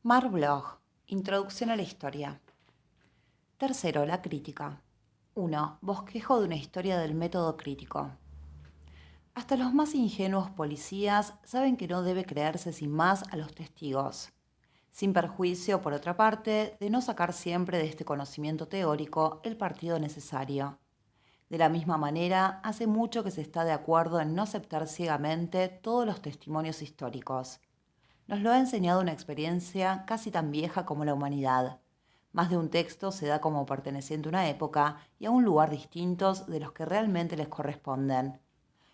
Marblog. Introducción a la historia. Tercero, la crítica. 1. Bosquejo de una historia del método crítico. Hasta los más ingenuos policías saben que no debe creerse sin más a los testigos, sin perjuicio, por otra parte, de no sacar siempre de este conocimiento teórico el partido necesario. De la misma manera, hace mucho que se está de acuerdo en no aceptar ciegamente todos los testimonios históricos. Nos lo ha enseñado una experiencia casi tan vieja como la humanidad. Más de un texto se da como perteneciente a una época y a un lugar distintos de los que realmente les corresponden.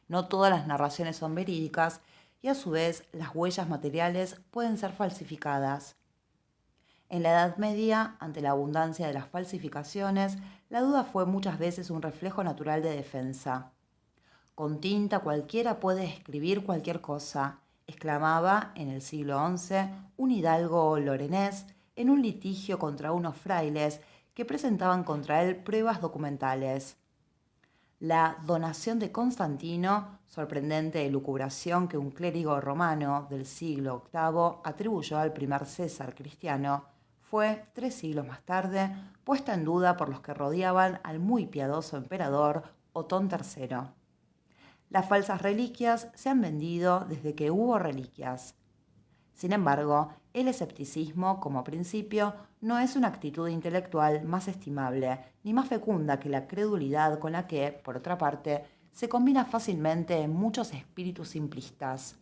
No todas las narraciones son verídicas y a su vez las huellas materiales pueden ser falsificadas. En la Edad Media, ante la abundancia de las falsificaciones, la duda fue muchas veces un reflejo natural de defensa. Con tinta cualquiera puede escribir cualquier cosa, exclamaba en el siglo XI un hidalgo lorenés en un litigio contra unos frailes que presentaban contra él pruebas documentales. La donación de Constantino, sorprendente elucubración que un clérigo romano del siglo VIII atribuyó al primer César cristiano, fue, 3 siglos más tarde, puesta en duda por los que rodeaban al muy piadoso emperador Otón III. Las falsas reliquias se han vendido desde que hubo reliquias. Sin embargo, el escepticismo, como principio, no es una actitud intelectual más estimable ni más fecunda que la credulidad con la que, por otra parte, se combina fácilmente en muchos espíritus simplistas.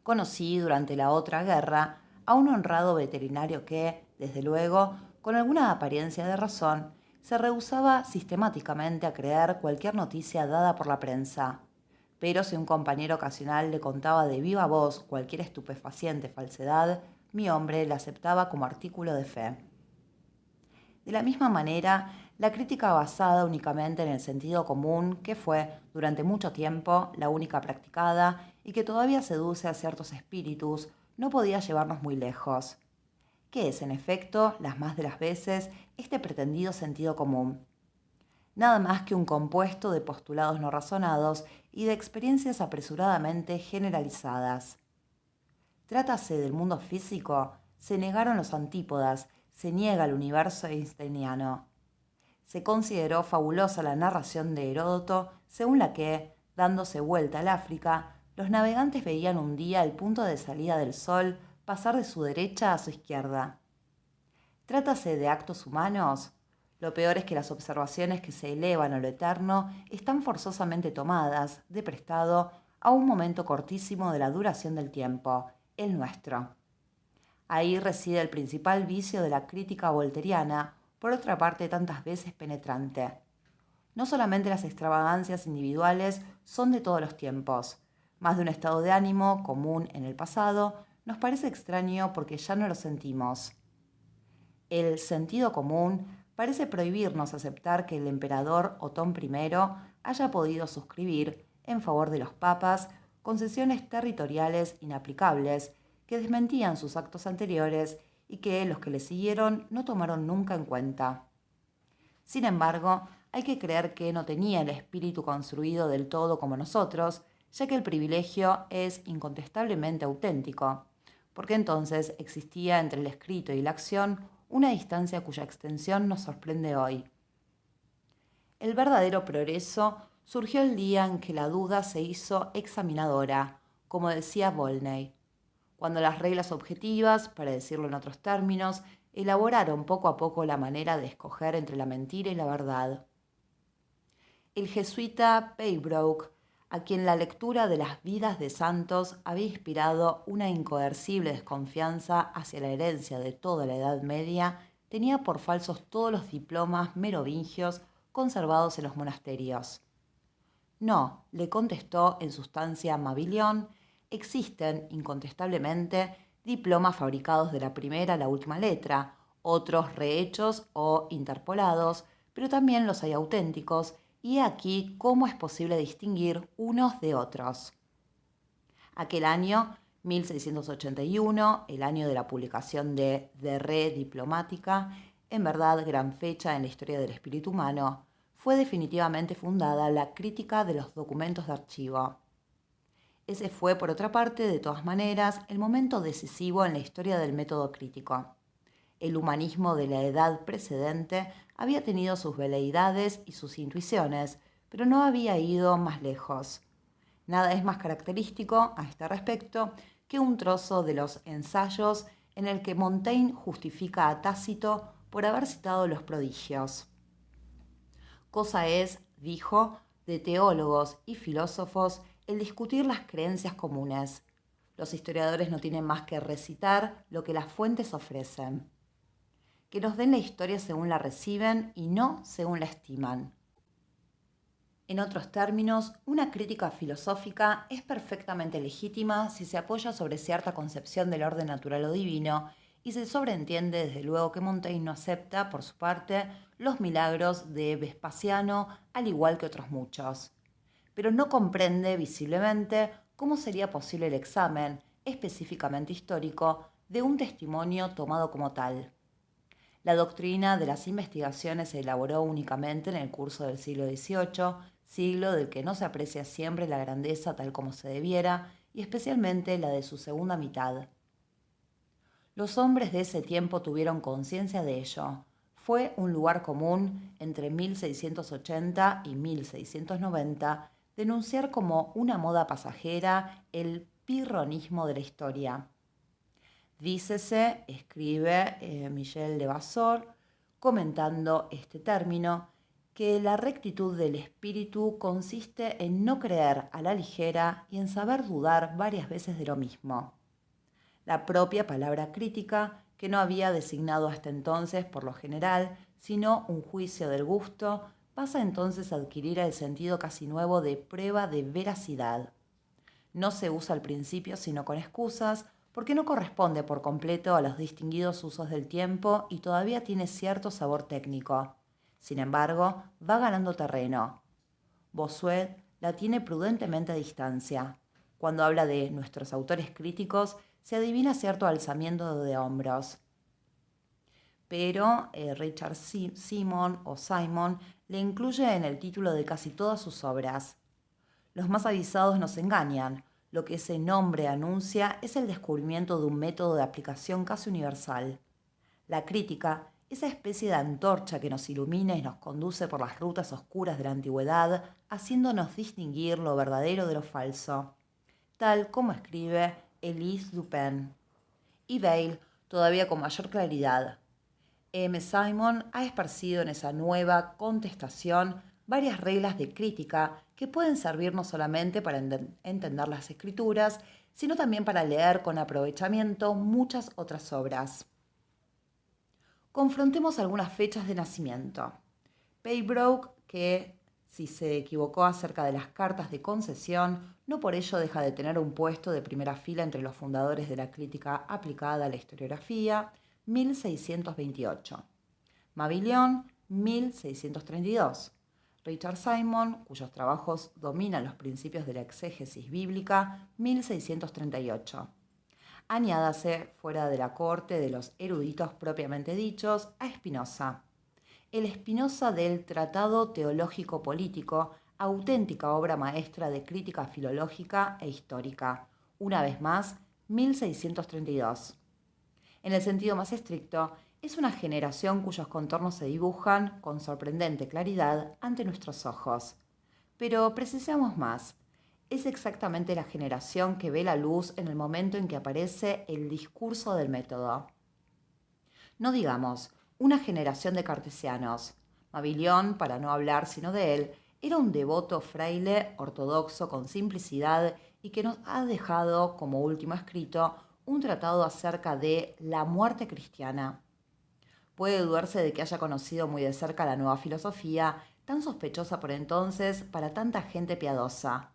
Conocí durante la otra guerra a un honrado veterinario que, desde luego, con alguna apariencia de razón, se rehusaba sistemáticamente a creer cualquier noticia dada por la prensa. Pero si un compañero ocasional le contaba de viva voz cualquier estupefaciente falsedad, mi hombre la aceptaba como artículo de fe. De la misma manera, la crítica basada únicamente en el sentido común, que fue, durante mucho tiempo, la única practicada y que todavía seduce a ciertos espíritus, no podía llevarnos muy lejos. ¿Qué es, en efecto, las más de las veces, este pretendido sentido común? Nada más que un compuesto de postulados no razonados y de experiencias apresuradamente generalizadas. Trátase del mundo físico, se negaron los antípodas, se niega el universo einsteiniano. Se consideró fabulosa la narración de Heródoto, según la que, dándose vuelta al África, los navegantes veían un día el punto de salida del sol pasar de su derecha a su izquierda. Trátase de actos humanos. Lo peor es que las observaciones que se elevan a lo eterno están forzosamente tomadas, de prestado, a un momento cortísimo de la duración del tiempo, el nuestro. Ahí reside el principal vicio de la crítica volteriana, por otra parte tantas veces penetrante. No solamente las extravagancias individuales son de todos los tiempos. Más de un estado de ánimo, común en el pasado, nos parece extraño porque ya no lo sentimos. El sentido común parece prohibirnos aceptar que el emperador Otón I haya podido suscribir, en favor de los papas, concesiones territoriales inaplicables que desmentían sus actos anteriores y que los que le siguieron no tomaron nunca en cuenta. Sin embargo, hay que creer que no tenía el espíritu construido del todo como nosotros, ya que el privilegio es incontestablemente auténtico, porque entonces existía entre el escrito y la acción una distancia cuya extensión nos sorprende hoy. El verdadero progreso surgió el día en que la duda se hizo examinadora, como decía Volney, cuando las reglas objetivas, para decirlo en otros términos, elaboraron poco a poco la manera de escoger entre la mentira y la verdad. El jesuita Paybrook, a quien la lectura de las vidas de santos había inspirado una incoercible desconfianza hacia la herencia de toda la Edad Media, tenía por falsos todos los diplomas merovingios conservados en los monasterios. No, le contestó en sustancia Mabillon, existen, incontestablemente, diplomas fabricados de la primera a la última letra, otros rehechos o interpolados, pero también los hay auténticos, y aquí cómo es posible distinguir unos de otros. Aquel año, 1681, el año de la publicación de Re Diplomatica, en verdad gran fecha en la historia del espíritu humano, fue definitivamente fundada la crítica de los documentos de archivo. Ese fue, por otra parte, de todas maneras, el momento decisivo en la historia del método crítico. El humanismo de la edad precedente había tenido sus veleidades y sus intuiciones, pero no había ido más lejos. Nada es más característico a este respecto que un trozo de los ensayos en el que Montaigne justifica a Tácito por haber citado los prodigios. Cosa es, dijo, de teólogos y filósofos el discutir las creencias comunes. Los historiadores no tienen más que recitar lo que las fuentes ofrecen. Que nos den la historia según la reciben y no según la estiman. En otros términos, una crítica filosófica es perfectamente legítima si se apoya sobre cierta concepción del orden natural o divino y se sobreentiende desde luego que Montaigne no acepta, por su parte, los milagros de Vespasiano, al igual que otros muchos. Pero no comprende visiblemente cómo sería posible el examen, específicamente histórico, de un testimonio tomado como tal. La doctrina de las investigaciones se elaboró únicamente en el curso del siglo XVIII, siglo del que no se aprecia siempre la grandeza tal como se debiera, y especialmente la de su segunda mitad. Los hombres de ese tiempo tuvieron conciencia de ello. Fue un lugar común, entre 1680 y 1690, denunciar como una moda pasajera el pirronismo de la historia. Dícese, escribe Michel de Vasseur, comentando este término, que la rectitud del espíritu consiste en no creer a la ligera y en saber dudar varias veces de lo mismo. La propia palabra crítica, que no había designado hasta entonces por lo general, sino un juicio del gusto, pasa entonces a adquirir el sentido casi nuevo de prueba de veracidad. No se usa al principio sino con excusas, porque no corresponde por completo a los distinguidos usos del tiempo y todavía tiene cierto sabor técnico. Sin embargo, va ganando terreno. Bossuet la tiene prudentemente a distancia. Cuando habla de nuestros autores críticos, se adivina cierto alzamiento de hombros. Pero Richard Simon le incluye en el título de casi todas sus obras. Los más avisados nos engañan. Lo que ese nombre anuncia es el descubrimiento de un método de aplicación casi universal. La crítica, esa especie de antorcha que nos ilumina y nos conduce por las rutas oscuras de la antigüedad, haciéndonos distinguir lo verdadero de lo falso, tal como escribe Élyse Dupin. Y Bayle, todavía con mayor claridad. M. Simon ha esparcido en esa nueva contestación varias reglas de crítica que pueden servir no solamente para entender las escrituras, sino también para leer con aprovechamiento muchas otras obras. Confrontemos algunas fechas de nacimiento. Paybrook, que si se equivocó acerca de las cartas de concesión, no por ello deja de tener un puesto de primera fila entre los fundadores de la crítica aplicada a la historiografía, 1628. Mabillon, 1632. Richard Simon, cuyos trabajos dominan los principios de la exégesis bíblica, 1638. Añádase, fuera de la corte de los eruditos propiamente dichos, a Spinoza. El Spinoza del Tratado Teológico Político, auténtica obra maestra de crítica filológica e histórica. Una vez más, 1632. En el sentido más estricto, es una generación cuyos contornos se dibujan con sorprendente claridad ante nuestros ojos. Pero precisemos más. Es exactamente la generación que ve la luz en el momento en que aparece el discurso del método. No digamos, una generación de cartesianos. Mabillon, para no hablar sino de él, era un devoto fraile ortodoxo con simplicidad y que nos ha dejado, como último escrito, un tratado acerca de la muerte cristiana. Puede dudarse de que haya conocido muy de cerca la nueva filosofía, tan sospechosa por entonces para tanta gente piadosa.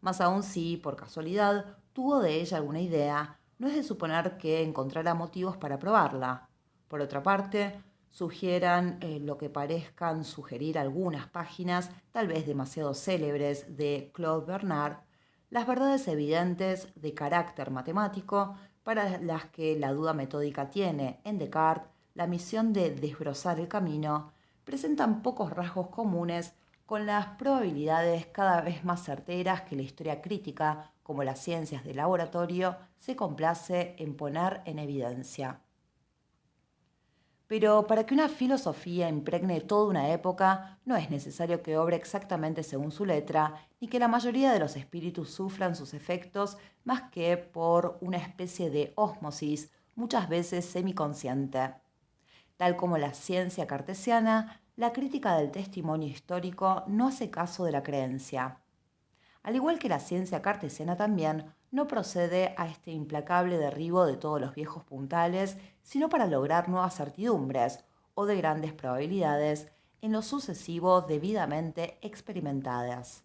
Más aún si, por casualidad, tuvo de ella alguna idea, no es de suponer que encontrara motivos para probarla. Por otra parte, sugieran lo que parezcan sugerir algunas páginas, tal vez demasiado célebres, de Claude Bernard, las verdades evidentes de carácter matemático para las que la duda metódica tiene en Descartes la misión de desbrozar el camino, presentan pocos rasgos comunes con las probabilidades cada vez más certeras que la historia crítica, como las ciencias de laboratorio, se complace en poner en evidencia. Pero para que una filosofía impregne toda una época, no es necesario que obre exactamente según su letra, ni que la mayoría de los espíritus sufran sus efectos más que por una especie de ósmosis, muchas veces semiconsciente. Tal como la ciencia cartesiana, la crítica del testimonio histórico no hace caso de la creencia. Al igual que la ciencia cartesiana también, no procede a este implacable derribo de todos los viejos puntales, sino para lograr nuevas certidumbres o de grandes probabilidades en lo sucesivo debidamente experimentadas.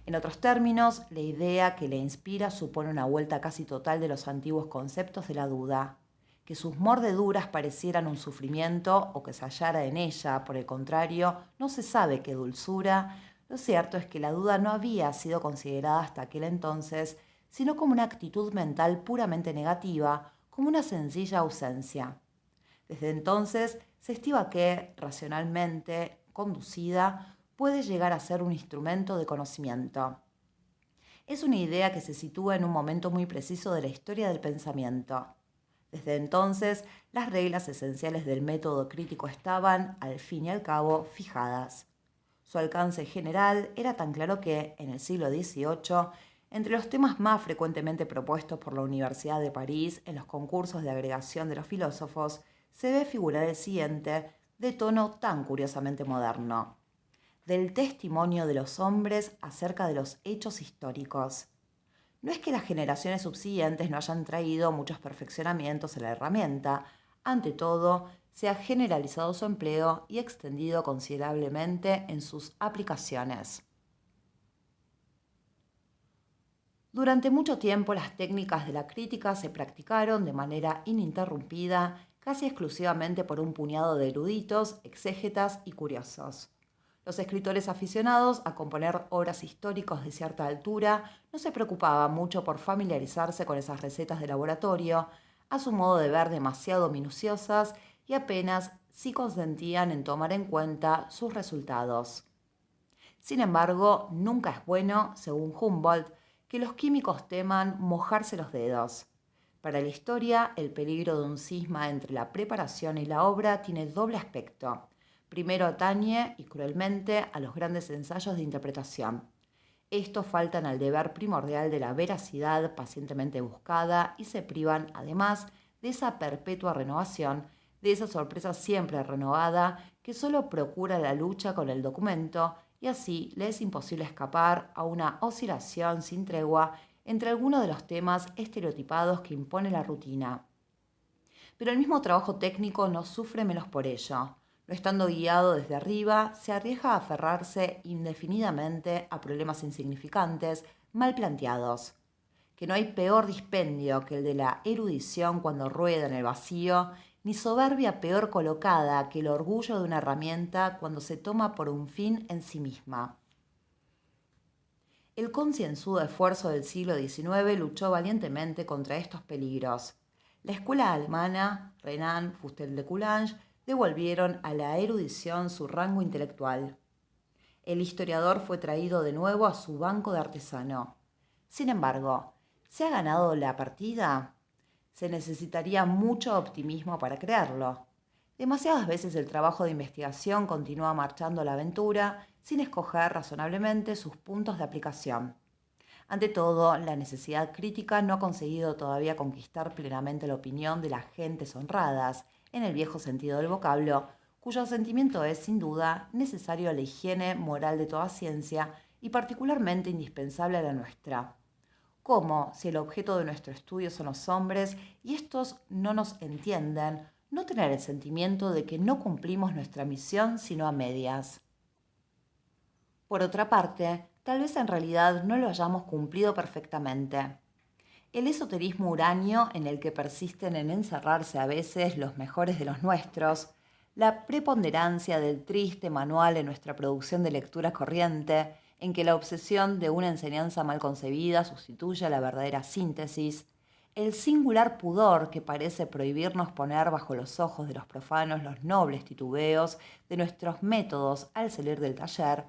En otros términos, la idea que le inspira supone una vuelta casi total de los antiguos conceptos de la duda. Que sus mordeduras parecieran un sufrimiento o que se hallara en ella, por el contrario, no se sabe qué dulzura. Lo cierto es que la duda no había sido considerada hasta aquel entonces, sino como una actitud mental puramente negativa, como una sencilla ausencia. Desde entonces se estima que, racionalmente conducida, puede llegar a ser un instrumento de conocimiento. Es una idea que se sitúa en un momento muy preciso de la historia del pensamiento. Desde entonces, las reglas esenciales del método crítico estaban, al fin y al cabo, fijadas. Su alcance general era tan claro que, en el siglo XVIII, entre los temas más frecuentemente propuestos por la Universidad de París en los concursos de agregación de los filósofos, se ve figurar el siguiente, de tono tan curiosamente moderno: del testimonio de los hombres acerca de los hechos históricos. No es que las generaciones subsiguientes no hayan traído muchos perfeccionamientos a la herramienta, ante todo, se ha generalizado su empleo y extendido considerablemente en sus aplicaciones. Durante mucho tiempo las técnicas de la crítica se practicaron de manera ininterrumpida, casi exclusivamente por un puñado de eruditos, exégetas y curiosos. Los escritores aficionados a componer obras históricas de cierta altura no se preocupaban mucho por familiarizarse con esas recetas de laboratorio, a su modo de ver demasiado minuciosas, y apenas si consentían en tomar en cuenta sus resultados. Sin embargo, nunca es bueno, según Humboldt, que los químicos teman mojarse los dedos. Para la historia, el peligro de un cisma entre la preparación y la obra tiene doble aspecto. Primero atañe, y cruelmente, a los grandes ensayos de interpretación. Estos faltan al deber primordial de la veracidad pacientemente buscada y se privan, además, de esa perpetua renovación, de esa sorpresa siempre renovada que solo procura la lucha con el documento, y así le es imposible escapar a una oscilación sin tregua entre algunos de los temas estereotipados que impone la rutina. Pero el mismo trabajo técnico no sufre menos por ello. No estando guiado desde arriba, se arriesga a aferrarse indefinidamente a problemas insignificantes, mal planteados. Que no hay peor dispendio que el de la erudición cuando rueda en el vacío, ni soberbia peor colocada que el orgullo de una herramienta cuando se toma por un fin en sí misma. El concienzudo esfuerzo del siglo XIX luchó valientemente contra estos peligros. La escuela alemana, Renan, Fustel de Coulanges, devolvieron a la erudición su rango intelectual. El historiador fue traído de nuevo a su banco de artesano. Sin embargo, ¿se ha ganado la partida? Se necesitaría mucho optimismo para creerlo. Demasiadas veces el trabajo de investigación continúa marchando a la aventura sin escoger razonablemente sus puntos de aplicación. Ante todo, la necesidad crítica no ha conseguido todavía conquistar plenamente la opinión de las gentes honradas, en el viejo sentido del vocablo, cuyo sentimiento es, sin duda, necesario a la higiene moral de toda ciencia y particularmente indispensable a la nuestra. ¿Cómo, si el objeto de nuestro estudio son los hombres y estos no nos entienden, no tener el sentimiento de que no cumplimos nuestra misión sino a medias? Por otra parte, tal vez en realidad no lo hayamos cumplido perfectamente. El esoterismo huráneo en el que persisten en encerrarse a veces los mejores de los nuestros, la preponderancia del triste manual en nuestra producción de lectura corriente, en que la obsesión de una enseñanza mal concebida sustituye a la verdadera síntesis, el singular pudor que parece prohibirnos poner bajo los ojos de los profanos los nobles titubeos de nuestros métodos al salir del taller,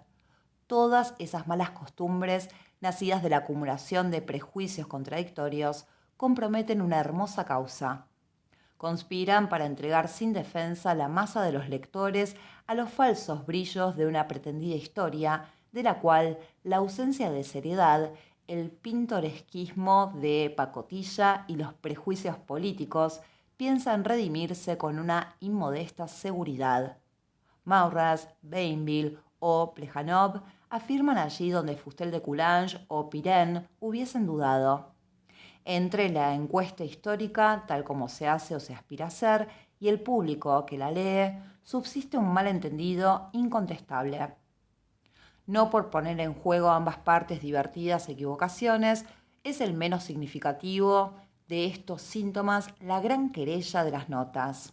todas esas malas costumbres nacidas de la acumulación de prejuicios contradictorios, comprometen una hermosa causa. Conspiran para entregar sin defensa la masa de los lectores a los falsos brillos de una pretendida historia, de la cual la ausencia de seriedad, el pintoresquismo de pacotilla y los prejuicios políticos piensan redimirse con una inmodesta seguridad. Maurras, Bainville o Plejanov afirman allí donde Fustel de Coulanges o Pirenne hubiesen dudado. Entre la encuesta histórica, tal como se hace o se aspira a hacer, y el público que la lee, subsiste un malentendido incontestable. No por poner en juego ambas partes divertidas equivocaciones, es el menos significativo de estos síntomas la gran querella de las notas.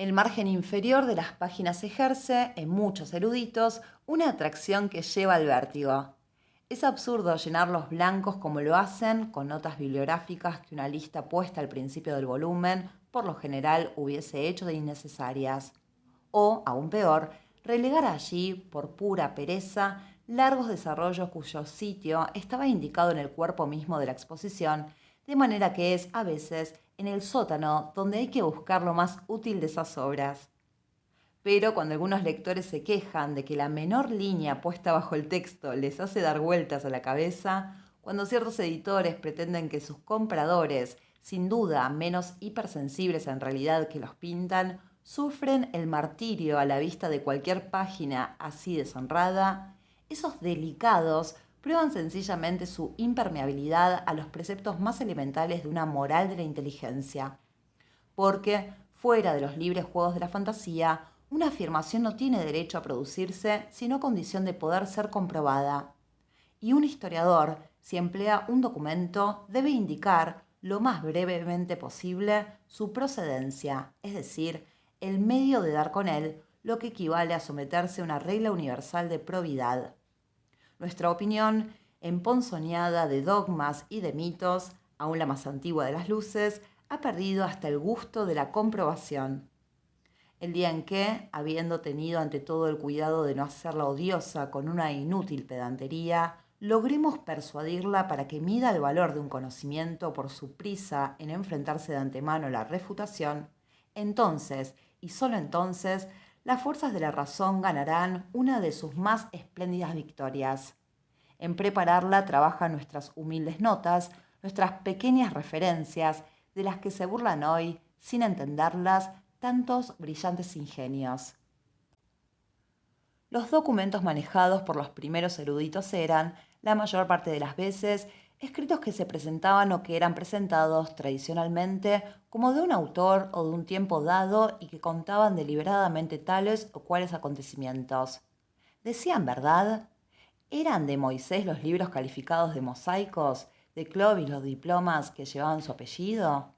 El margen inferior de las páginas ejerce, en muchos eruditos, una atracción que lleva al vértigo. Es absurdo llenar los blancos como lo hacen, con notas bibliográficas que una lista puesta al principio del volumen, por lo general, hubiese hecho de innecesarias. O, aún peor, relegar allí, por pura pereza, largos desarrollos cuyo sitio estaba indicado en el cuerpo mismo de la exposición, de manera que es, a veces, en el sótano donde hay que buscar lo más útil de esas obras. Pero cuando algunos lectores se quejan de que la menor línea puesta bajo el texto les hace dar vueltas a la cabeza, cuando ciertos editores pretenden que sus compradores, sin duda menos hipersensibles en realidad que los pintan, sufren el martirio a la vista de cualquier página así deshonrada, esos delicados prueban sencillamente su impermeabilidad a los preceptos más elementales de una moral de la inteligencia. Porque, fuera de los libres juegos de la fantasía, una afirmación no tiene derecho a producirse sino condición de poder ser comprobada. Y un historiador, si emplea un documento, debe indicar, lo más brevemente posible, su procedencia, es decir, el medio de dar con él, lo que equivale a someterse a una regla universal de probidad. Nuestra opinión, emponzoñada de dogmas y de mitos, aún la más antigua de las luces, ha perdido hasta el gusto de la comprobación. El día en que, habiendo tenido ante todo el cuidado de no hacerla odiosa con una inútil pedantería, logremos persuadirla para que mida el valor de un conocimiento por su prisa en enfrentarse de antemano a la refutación, entonces, y solo entonces, las fuerzas de la razón ganarán una de sus más espléndidas victorias. En prepararla trabajan nuestras humildes notas, nuestras pequeñas referencias, de las que se burlan hoy, sin entenderlas, tantos brillantes ingenios. Los documentos manejados por los primeros eruditos eran, la mayor parte de las veces, escritos que se presentaban o que eran presentados tradicionalmente como de un autor o de un tiempo dado y que contaban deliberadamente tales o cuales acontecimientos. ¿Decían verdad? ¿Eran de Moisés los libros calificados de mosaicos, de Clovis los diplomas que llevaban su apellido?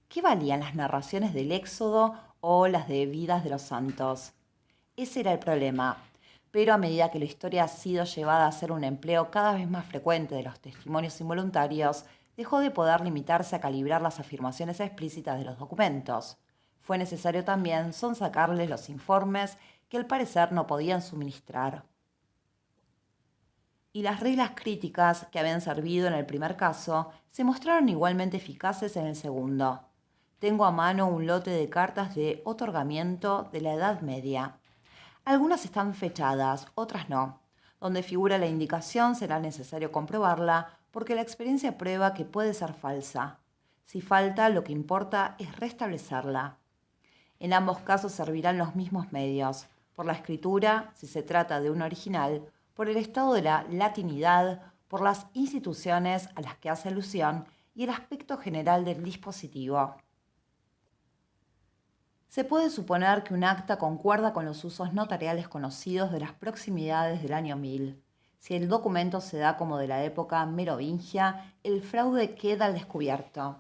¿Qué valían las narraciones del Éxodo o las de vidas de los santos? Ese era el problema. Pero a medida que la historia ha sido llevada a ser un empleo cada vez más frecuente de los testimonios involuntarios, dejó de poder limitarse a calibrar las afirmaciones explícitas de los documentos. Fue necesario también sonsacarles los informes que al parecer no podían suministrar. Y las reglas críticas que habían servido en el primer caso se mostraron igualmente eficaces en el segundo. Tengo a mano un lote de cartas de otorgamiento de la Edad Media. Algunas están fechadas, otras no. Donde figura la indicación será necesario comprobarla porque la experiencia prueba que puede ser falsa. Si falta, lo que importa es restablecerla. En ambos casos servirán los mismos medios, por la escritura, si se trata de un original, por el estado de la latinidad, por las instituciones a las que hace alusión y el aspecto general del dispositivo. Se puede suponer que un acta concuerda con los usos notariales conocidos de las proximidades del año 1000. Si el documento se da como de la época merovingia, el fraude queda al descubierto.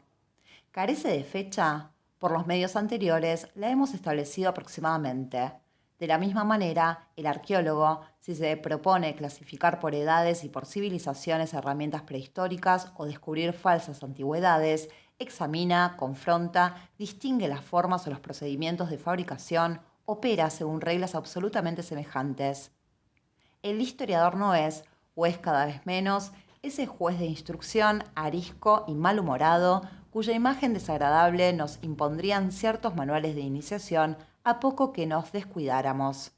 ¿Carece de fecha? Por los medios anteriores la hemos establecido aproximadamente. De la misma manera, el arqueólogo, si se propone clasificar por edades y por civilizaciones herramientas prehistóricas o descubrir falsas antigüedades, examina, confronta, distingue las formas o los procedimientos de fabricación, opera según reglas absolutamente semejantes. El historiador no es, o es cada vez menos ese juez de instrucción arisco y malhumorado cuya imagen desagradable nos impondrían ciertos manuales de iniciación a poco que nos descuidáramos.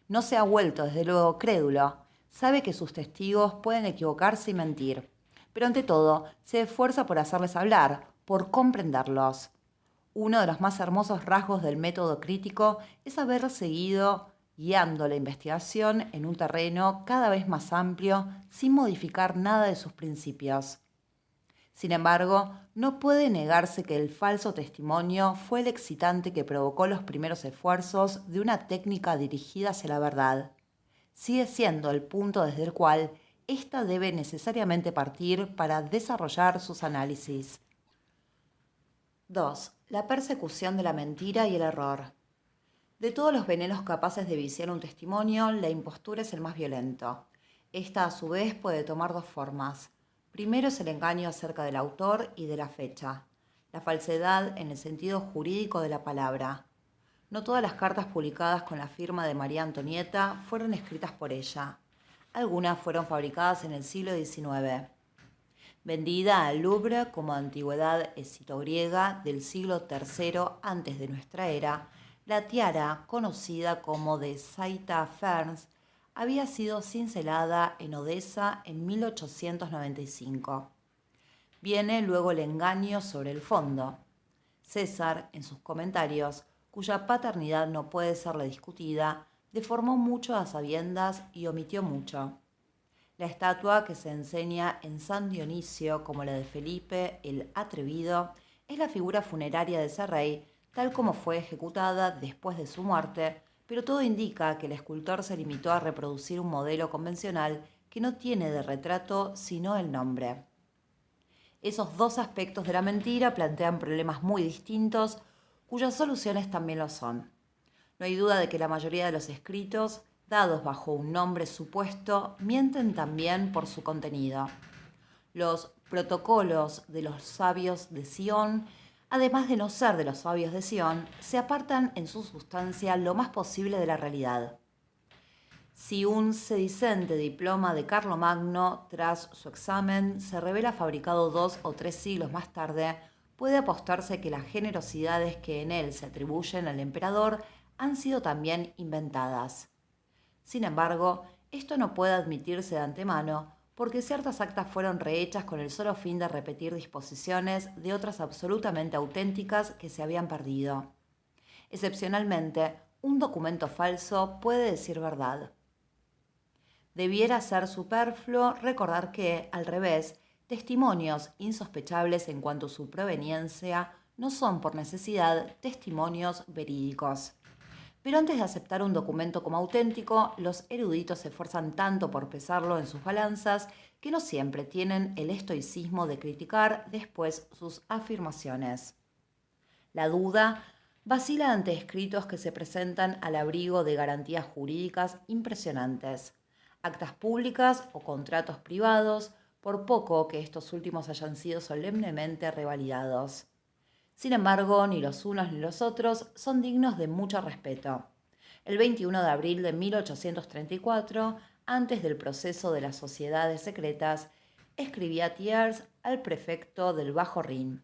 No se ha vuelto, desde luego, crédulo. Sabe que sus testigos pueden equivocarse y mentir, pero ante todo se esfuerza por hacerles hablar, por comprenderlos. Uno de los más hermosos rasgos del método crítico es haber seguido guiando la investigación en un terreno cada vez más amplio sin modificar nada de sus principios. Sin embargo, no puede negarse que el falso testimonio fue el excitante que provocó los primeros esfuerzos de una técnica dirigida hacia la verdad. Sigue siendo el punto desde el cual ésta debe necesariamente partir para desarrollar sus análisis. 2. La persecución de la mentira y el error. De todos los venenos capaces de viciar un testimonio, la impostura es el más violento. Esta, a su vez, puede tomar dos formas. Primero es el engaño acerca del autor y de la fecha, la falsedad en el sentido jurídico de la palabra. No todas las cartas publicadas con la firma de María Antonieta fueron escritas por ella. Algunas fueron fabricadas en el siglo XIX. Vendida al Louvre como antigüedad escito-griega del siglo III antes de nuestra era, la tiara, conocida como de Saita Ferns, había sido cincelada en Odessa en 1895. Viene luego el engaño sobre el fondo. César, en sus comentarios, cuya paternidad no puede serle discutida, deformó mucho a sabiendas y omitió mucho. La estatua que se enseña en San Dionisio como la de Felipe el Atrevido es la figura funeraria de ese rey, tal como fue ejecutada después de su muerte, pero todo indica que el escultor se limitó a reproducir un modelo convencional que no tiene de retrato sino el nombre. Esos dos aspectos de la mentira plantean problemas muy distintos, cuyas soluciones también lo son. No hay duda de que la mayoría de los escritos, dados bajo un nombre supuesto, mienten también por su contenido. Los protocolos de los sabios de Sion, además de no ser de los sabios de Sion, se apartan en su sustancia lo más posible de la realidad. Si un sedicente diploma de Carlomagno, tras su examen, se revela fabricado 2 o 3 siglos más tarde, puede apostarse que las generosidades que en él se atribuyen al emperador han sido también inventadas. Sin embargo, esto no puede admitirse de antemano, porque ciertas actas fueron rehechas con el solo fin de repetir disposiciones de otras absolutamente auténticas que se habían perdido. Excepcionalmente, un documento falso puede decir verdad. Debiera ser superfluo recordar que, al revés, testimonios insospechables en cuanto a su proveniencia no son por necesidad testimonios verídicos. Pero antes de aceptar un documento como auténtico, los eruditos se esfuerzan tanto por pesarlo en sus balanzas que no siempre tienen el estoicismo de criticar después sus afirmaciones. La duda vacila ante escritos que se presentan al abrigo de garantías jurídicas impresionantes, actas públicas o contratos privados, por poco que estos últimos hayan sido solemnemente revalidados. Sin embargo, ni los unos ni los otros son dignos de mucho respeto. El 21 de abril de 1834, antes del proceso de las sociedades secretas, escribía Thiers al prefecto del Bajo Rin: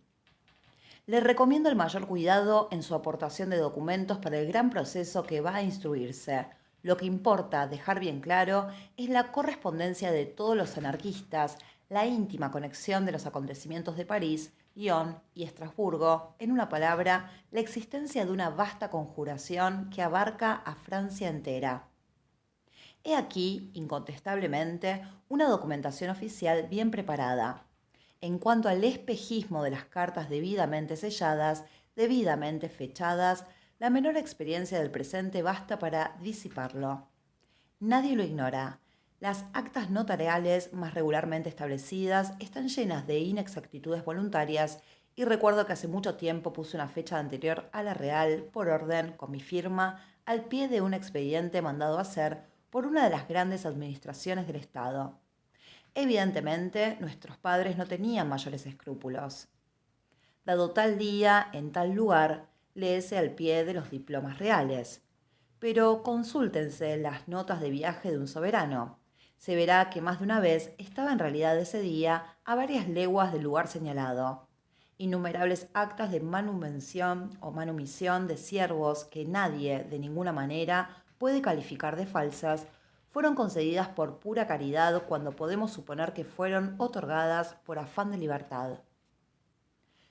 le recomiendo el mayor cuidado en su aportación de documentos para el gran proceso que va a instruirse. Lo que importa dejar bien claro es la correspondencia de todos los anarquistas, la íntima conexión de los acontecimientos de París, Lyon y Estrasburgo, en una palabra, la existencia de una vasta conjuración que abarca a Francia entera. He aquí, incontestablemente, una documentación oficial bien preparada. En cuanto al espejismo de las cartas debidamente selladas, debidamente fechadas, la menor experiencia del presente basta para disiparlo. Nadie lo ignora. Las actas notariales más regularmente establecidas están llenas de inexactitudes voluntarias y recuerdo que hace mucho tiempo puse una fecha anterior a la real, por orden, con mi firma, al pie de un expediente mandado hacer por una de las grandes administraciones del Estado. Evidentemente, nuestros padres no tenían mayores escrúpulos. Dado tal día, en tal lugar, léese al pie de los diplomas reales. Pero consúltense las notas de viaje de un soberano. Se verá que más de una vez estaba en realidad ese día a varias leguas del lugar señalado. Innumerables actas de manuvención o manumisión de siervos que nadie, de ninguna manera, puede calificar de falsas, fueron concedidas por pura caridad cuando podemos suponer que fueron otorgadas por afán de libertad.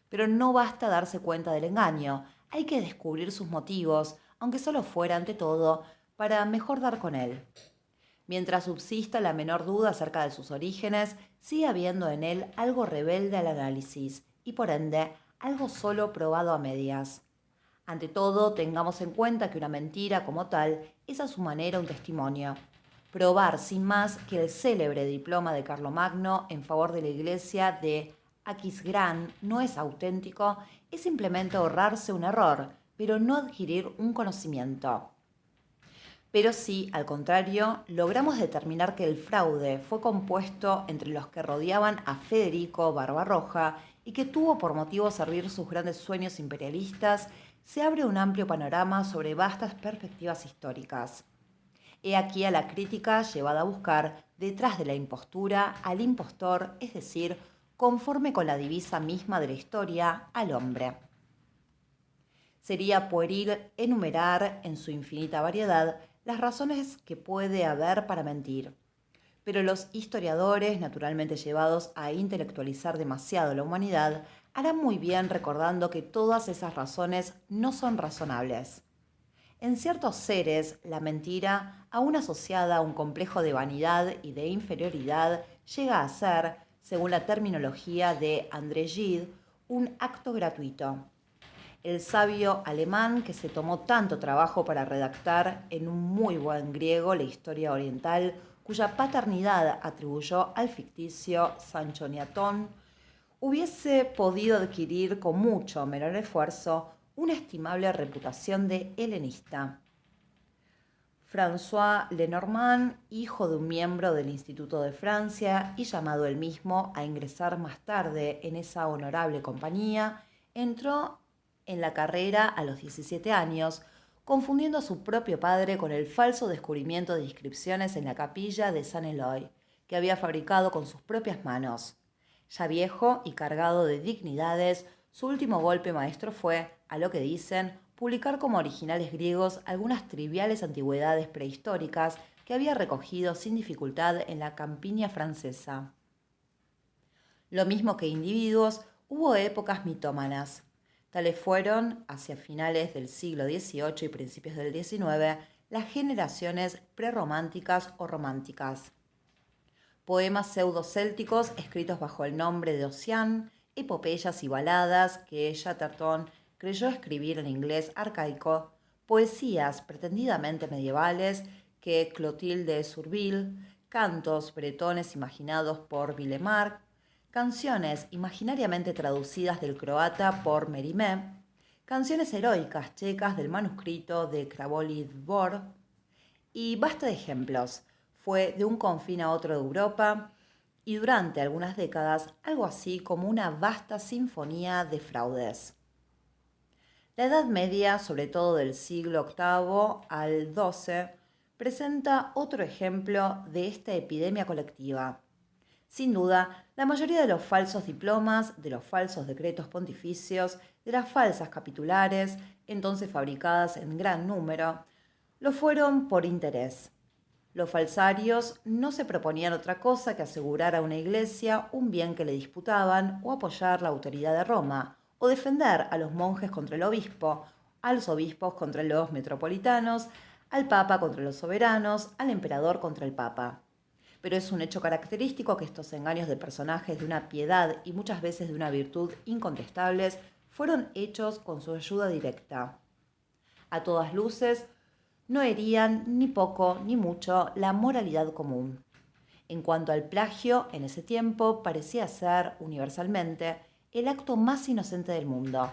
Pero no basta darse cuenta del engaño, hay que descubrir sus motivos, aunque solo fuera ante todo para mejor dar con él. Mientras subsista la menor duda acerca de sus orígenes, sigue habiendo en él algo rebelde al análisis y por ende algo solo probado a medias. Ante todo, tengamos en cuenta que una mentira como tal es a su manera un testimonio. Probar sin más que el célebre diploma de Carlomagno en favor de la Iglesia de Aquisgrán no es auténtico es simplemente ahorrarse un error, pero no adquirir un conocimiento. Pero si, al contrario, logramos determinar que el fraude fue compuesto entre los que rodeaban a Federico Barbarroja y que tuvo por motivo servir sus grandes sueños imperialistas, se abre un amplio panorama sobre vastas perspectivas históricas. He aquí a la crítica llevada a buscar, detrás de la impostura, al impostor, es decir, conforme con la divisa misma de la historia, al hombre. Sería pueril enumerar, en su infinita variedad, las razones que puede haber para mentir. Pero los historiadores, naturalmente llevados a intelectualizar demasiado la humanidad, harán muy bien recordando que todas esas razones no son razonables. En ciertos seres, la mentira, aún asociada a un complejo de vanidad y de inferioridad, llega a ser, según la terminología de André Gide, un acto gratuito. El sabio alemán que se tomó tanto trabajo para redactar en un muy buen griego la historia oriental, cuya paternidad atribuyó al ficticio Sanchoniathon, hubiese podido adquirir con mucho menor esfuerzo una estimable reputación de helenista. François Lenormand, hijo de un miembro del Instituto de Francia y llamado él mismo a ingresar más tarde en esa honorable compañía, entró en la carrera a los 17 años, confundiendo a su propio padre con el falso descubrimiento de inscripciones en la capilla de San Eloy, que había fabricado con sus propias manos. Ya viejo y cargado de dignidades, su último golpe maestro fue, a lo que dicen, publicar como originales griegos algunas triviales antigüedades prehistóricas que había recogido sin dificultad en la campiña francesa. Lo mismo que individuos, hubo épocas mitómanas. Tales fueron, hacia finales del siglo XVIII y principios del XIX, las generaciones prerrománticas o románticas. Poemas pseudocélticos escritos bajo el nombre de Ossian, epopeyas y baladas que Chatterton creyó escribir en inglés arcaico, poesías pretendidamente medievales que Clotilde Surville, cantos bretones imaginados por Villemarque, canciones imaginariamente traducidas del croata por Mérimée, canciones heroicas checas del manuscrito de Krávolyi-Dvor, y basta de ejemplos. Fue de un confín a otro de Europa y durante algunas décadas algo así como una vasta sinfonía de fraudes. La Edad Media, sobre todo del siglo VIII al XII, presenta otro ejemplo de esta epidemia colectiva. Sin duda, la mayoría de los falsos diplomas, de los falsos decretos pontificios, de las falsas capitulares, entonces fabricadas en gran número, lo fueron por interés. Los falsarios no se proponían otra cosa que asegurar a una iglesia un bien que le disputaban o apoyar la autoridad de Roma, o defender a los monjes contra el obispo, a los obispos contra los metropolitanos, al papa contra los soberanos, al emperador contra el papa. Pero es un hecho característico que estos engaños de personajes de una piedad y muchas veces de una virtud incontestables fueron hechos con su ayuda directa. A todas luces, no herían ni poco ni mucho la moralidad común. En cuanto al plagio, en ese tiempo parecía ser, universalmente, el acto más inocente del mundo.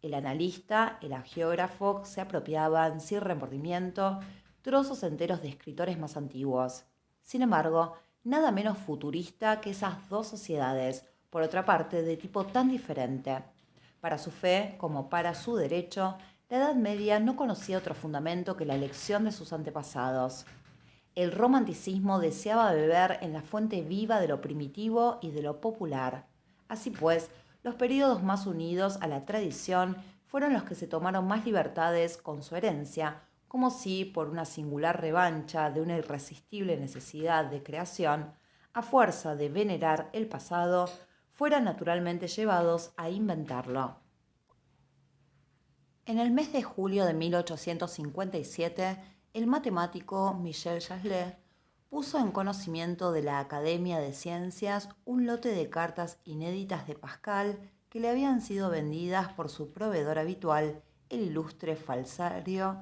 El analista, el hagiógrafo se apropiaban sin remordimiento trozos enteros de escritores más antiguos. Sin embargo, nada menos futurista que esas dos sociedades, por otra parte, de tipo tan diferente. Para su fe, como para su derecho, la Edad Media no conocía otro fundamento que la elección de sus antepasados. El romanticismo deseaba beber en la fuente viva de lo primitivo y de lo popular. Así pues, los períodos más unidos a la tradición fueron los que se tomaron más libertades con su herencia, como si, por una singular revancha de una irresistible necesidad de creación, a fuerza de venerar el pasado, fueran naturalmente llevados a inventarlo. En el mes de julio de 1857, el matemático Michel Chasles puso en conocimiento de la Academia de Ciencias un lote de cartas inéditas de Pascal que le habían sido vendidas por su proveedor habitual, el ilustre falsario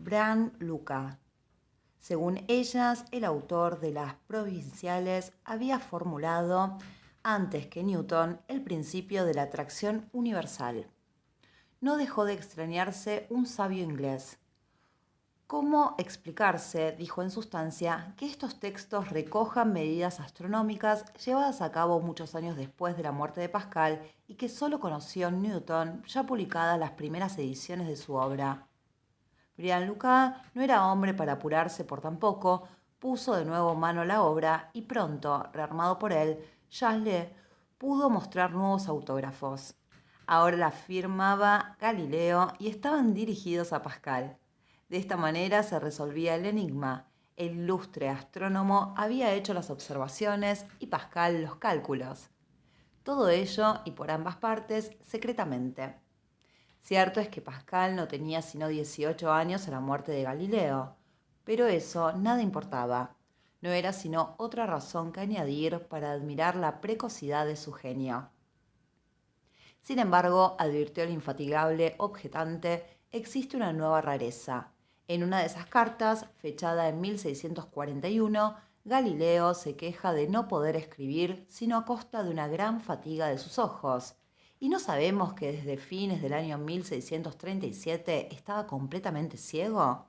Bran Lucas. Según ellas, el autor de las Provinciales había formulado, antes que Newton, el principio de la atracción universal. No dejó de extrañarse un sabio inglés. ¿Cómo explicarse, dijo en sustancia, que estos textos recojan medidas astronómicas llevadas a cabo muchos años después de la muerte de Pascal y que solo conoció Newton ya publicadas las primeras ediciones de su obra? Brian Lucas no era hombre para apurarse por tan poco, puso de nuevo mano a la obra y pronto, rearmado por él, Chasles pudo mostrar nuevos autógrafos. Ahora la firmaba Galileo y estaban dirigidos a Pascal. De esta manera se resolvía el enigma. El ilustre astrónomo había hecho las observaciones y Pascal los cálculos. Todo ello, y por ambas partes, secretamente. Cierto es que Pascal no tenía sino 18 años a la muerte de Galileo, pero eso nada importaba. No era sino otra razón que añadir para admirar la precocidad de su genio. Sin embargo, advirtió el infatigable objetante, existe una nueva rareza. En una de esas cartas, fechada en 1641, Galileo se queja de no poder escribir sino a costa de una gran fatiga de sus ojos. ¿Y no sabemos que desde fines del año 1637 estaba completamente ciego?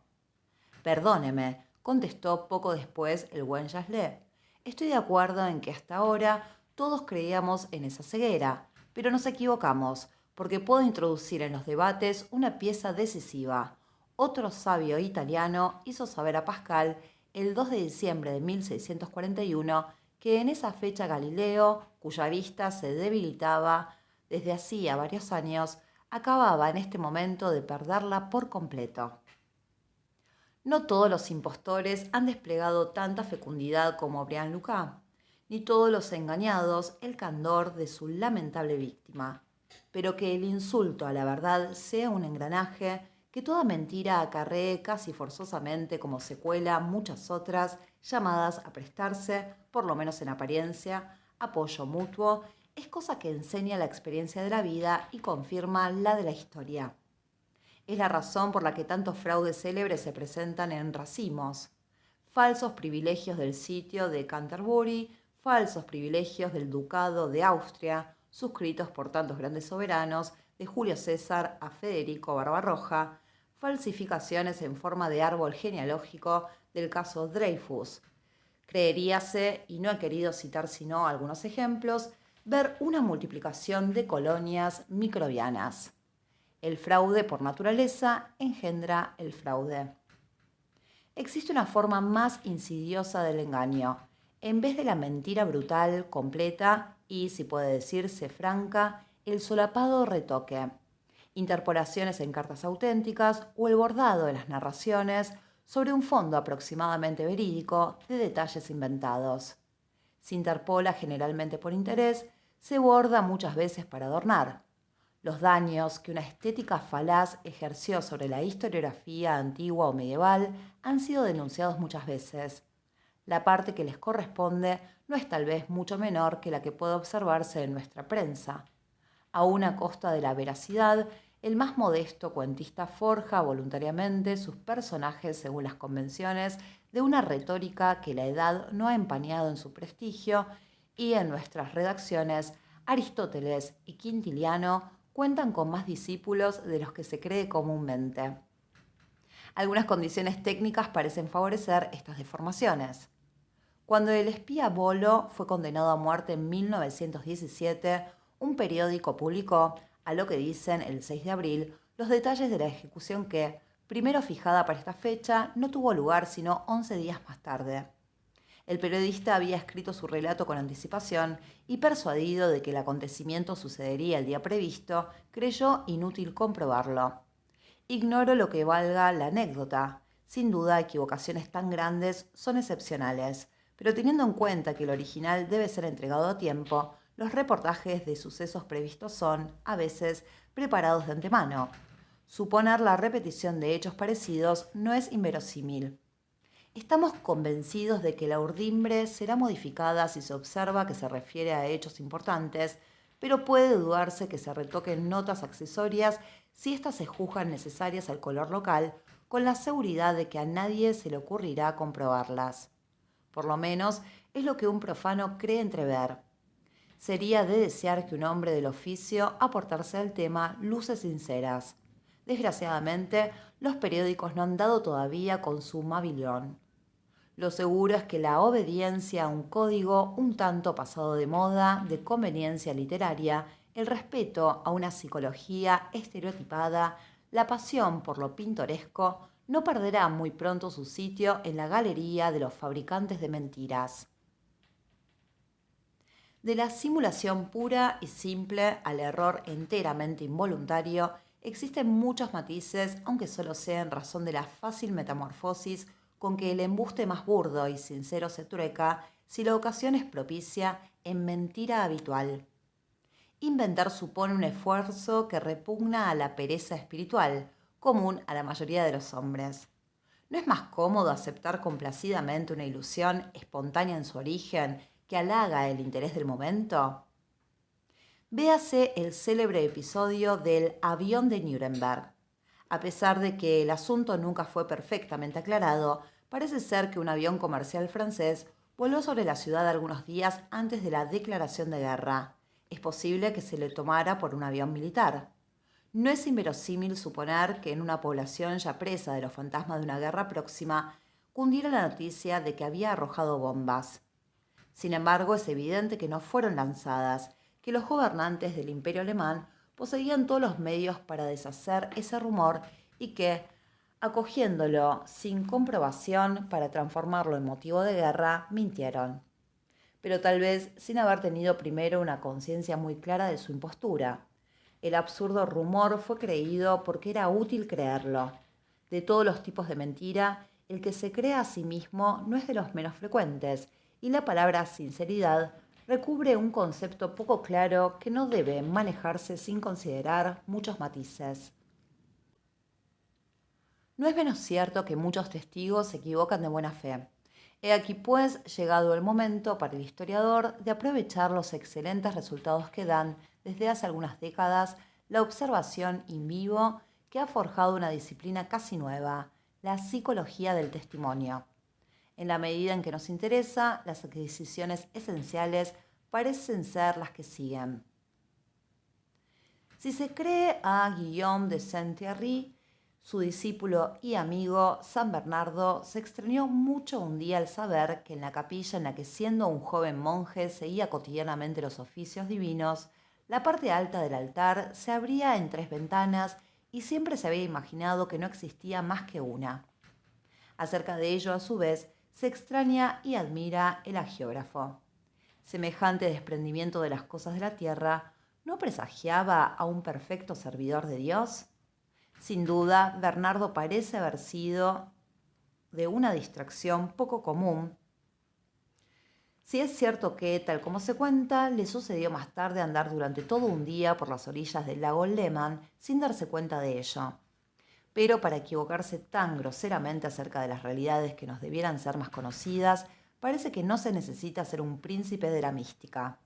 Perdóneme, contestó poco después el buen Chasles. Estoy de acuerdo en que hasta ahora todos creíamos en esa ceguera, pero nos equivocamos, porque puedo introducir en los debates una pieza decisiva. Otro sabio italiano hizo saber a Pascal el 2 de diciembre de 1641 que en esa fecha Galileo, cuya vista se debilitaba desde hacía varios años, acababa en este momento de perderla por completo. No todos los impostores han desplegado tanta fecundidad como Brian Lucas, ni todos los engañados el candor de su lamentable víctima, pero que el insulto a la verdad sea un engranaje, que toda mentira acarree casi forzosamente como secuela muchas otras llamadas a prestarse, por lo menos en apariencia, apoyo mutuo, es cosa que enseña la experiencia de la vida y confirma la de la historia. Es la razón por la que tantos fraudes célebres se presentan en racimos. Falsos privilegios del sitio de Canterbury, falsos privilegios del ducado de Austria, suscritos por tantos grandes soberanos, de Julio César a Federico Barbarroja, falsificaciones en forma de árbol genealógico del caso Dreyfus. Creeríase, y no he querido citar sino algunos ejemplos, ver una multiplicación de colonias microbianas. El fraude por naturaleza engendra el fraude. Existe una forma más insidiosa del engaño. En vez de la mentira brutal, completa y, si puede decirse, franca, el solapado retoque, interpolaciones en cartas auténticas o el bordado de las narraciones sobre un fondo aproximadamente verídico de detalles inventados. Se interpola generalmente por interés, se borda muchas veces para adornar. Los daños que una estética falaz ejerció sobre la historiografía antigua o medieval han sido denunciados muchas veces. La parte que les corresponde no es tal vez mucho menor que la que puede observarse en nuestra prensa. Aún a costa de la veracidad, el más modesto cuentista forja voluntariamente sus personajes según las convenciones de una retórica que la edad no ha empañado en su prestigio, y en nuestras redacciones Aristóteles y Quintiliano cuentan con más discípulos de los que se cree comúnmente. Algunas condiciones técnicas parecen favorecer estas deformaciones. Cuando el espía Bolo fue condenado a muerte en 1917, un periódico publicó, a lo que dicen el 6 de abril, los detalles de la ejecución que, primero fijada para esta fecha, no tuvo lugar sino 11 días más tarde. El periodista había escrito su relato con anticipación y, persuadido de que el acontecimiento sucedería el día previsto, creyó inútil comprobarlo. Ignoro lo que valga la anécdota. Sin duda, equivocaciones tan grandes son excepcionales, pero teniendo en cuenta que el original debe ser entregado a tiempo, los reportajes de sucesos previstos son, a veces, preparados de antemano. Suponer la repetición de hechos parecidos no es inverosímil. Estamos convencidos de que la urdimbre será modificada si se observa que se refiere a hechos importantes, pero puede dudarse que se retoquen notas accesorias si éstas se juzgan necesarias al color local, con la seguridad de que a nadie se le ocurrirá comprobarlas. Por lo menos es lo que un profano cree entrever. Sería de desear que un hombre del oficio aportase al tema luces sinceras. Desgraciadamente, los periódicos no han dado todavía con su mavillón. Lo seguro es que la obediencia a un código un tanto pasado de moda, de conveniencia literaria, el respeto a una psicología estereotipada, la pasión por lo pintoresco, no perderá muy pronto su sitio en la galería de los fabricantes de mentiras. De la simulación pura y simple al error enteramente involuntario, existen muchos matices, aunque solo sea en razón de la fácil metamorfosis con que el embuste más burdo y sincero se trueca si la ocasión es propicia en mentira habitual. Inventar supone un esfuerzo que repugna a la pereza espiritual, común a la mayoría de los hombres. ¿No es más cómodo aceptar complacidamente una ilusión espontánea en su origen que halaga el interés del momento? Véase el célebre episodio del avión de Nuremberg. A pesar de que el asunto nunca fue perfectamente aclarado, parece ser que un avión comercial francés voló sobre la ciudad algunos días antes de la declaración de guerra. Es posible que se le tomara por un avión militar. No es inverosímil suponer que en una población ya presa de los fantasmas de una guerra próxima, cundiera la noticia de que había arrojado bombas. Sin embargo, es evidente que no fueron lanzadas, que los gobernantes del Imperio Alemán poseían todos los medios para deshacer ese rumor y que, acogiéndolo sin comprobación para transformarlo en motivo de guerra, mintieron. Pero tal vez sin haber tenido primero una conciencia muy clara de su impostura. El absurdo rumor fue creído porque era útil creerlo. De todos los tipos de mentira, el que se crea a sí mismo no es de los menos frecuentes, y la palabra sinceridad recubre un concepto poco claro que no debe manejarse sin considerar muchos matices. No es menos cierto que muchos testigos se equivocan de buena fe. He aquí, pues, llegado el momento para el historiador de aprovechar los excelentes resultados que dan, desde hace algunas décadas, la observación in vivo que ha forjado una disciplina casi nueva, la psicología del testimonio. En la medida en que nos interesa, las adquisiciones esenciales parecen ser las que siguen. Si se cree a Guillaume de Saint-Thierry, su discípulo y amigo San Bernardo se extrañó mucho un día al saber que en la capilla en la que siendo un joven monje seguía cotidianamente los oficios divinos, la parte alta del altar se abría en 3 ventanas y siempre se había imaginado que no existía más que una. Acerca de ello, a su vez, se extraña y admira el agiógrafo. Semejante desprendimiento de las cosas de la tierra, ¿no presagiaba a un perfecto servidor de Dios? Sin duda, Bernardo parece haber sido de una distracción poco común. Si es cierto que, tal como se cuenta, le sucedió más tarde andar durante todo un día por las orillas del lago Lehmann sin darse cuenta de ello. Pero para equivocarse tan groseramente acerca de las realidades que nos debieran ser más conocidas, parece que no se necesita ser un príncipe de la mística.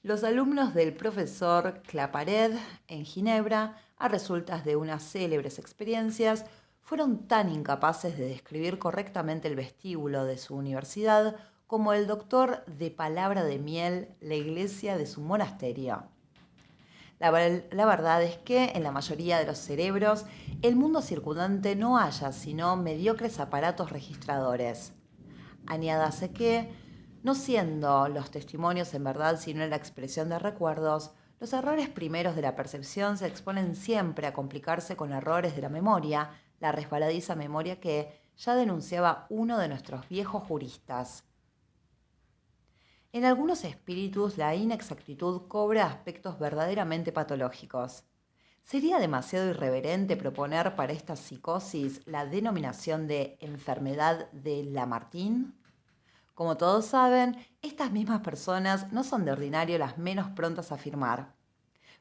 Los alumnos del profesor Claparède en Ginebra, a resultas de unas célebres experiencias, fueron tan incapaces de describir correctamente el vestíbulo de su universidad como el doctor de palabra de miel la iglesia de su monasterio. La verdad es que en la mayoría de los cerebros el mundo circundante no halla sino mediocres aparatos registradores. Añádase que, no siendo los testimonios en verdad sino la expresión de recuerdos, los errores primeros de la percepción se exponen siempre a complicarse con errores de la memoria, la resbaladiza memoria que ya denunciaba uno de nuestros viejos juristas. En algunos espíritus la inexactitud cobra aspectos verdaderamente patológicos. ¿Sería demasiado irreverente proponer para esta psicosis la denominación de enfermedad de Lamartine? Como todos saben, estas mismas personas no son de ordinario las menos prontas a afirmar.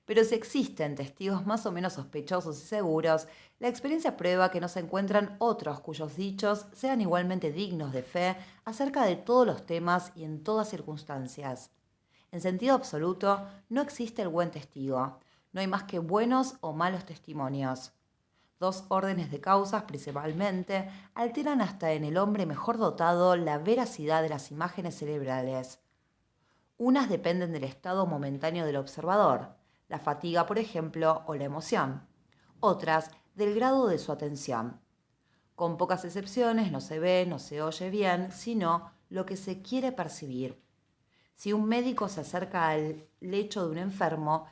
Pero si existen testigos más o menos sospechosos y seguros, la experiencia prueba que no se encuentran otros cuyos dichos sean igualmente dignos de fe acerca de todos los temas y en todas circunstancias. En sentido absoluto, no existe el buen testigo. No hay más que buenos o malos testimonios. Dos órdenes de causas, principalmente, alteran hasta en el hombre mejor dotado la veracidad de las imágenes cerebrales. Unas dependen del estado momentáneo del observador, la fatiga, por ejemplo, o la emoción. Otras, del grado de su atención. Con pocas excepciones, no se ve, no se oye bien, sino lo que se quiere percibir. Si un médico se acerca al lecho de un enfermo,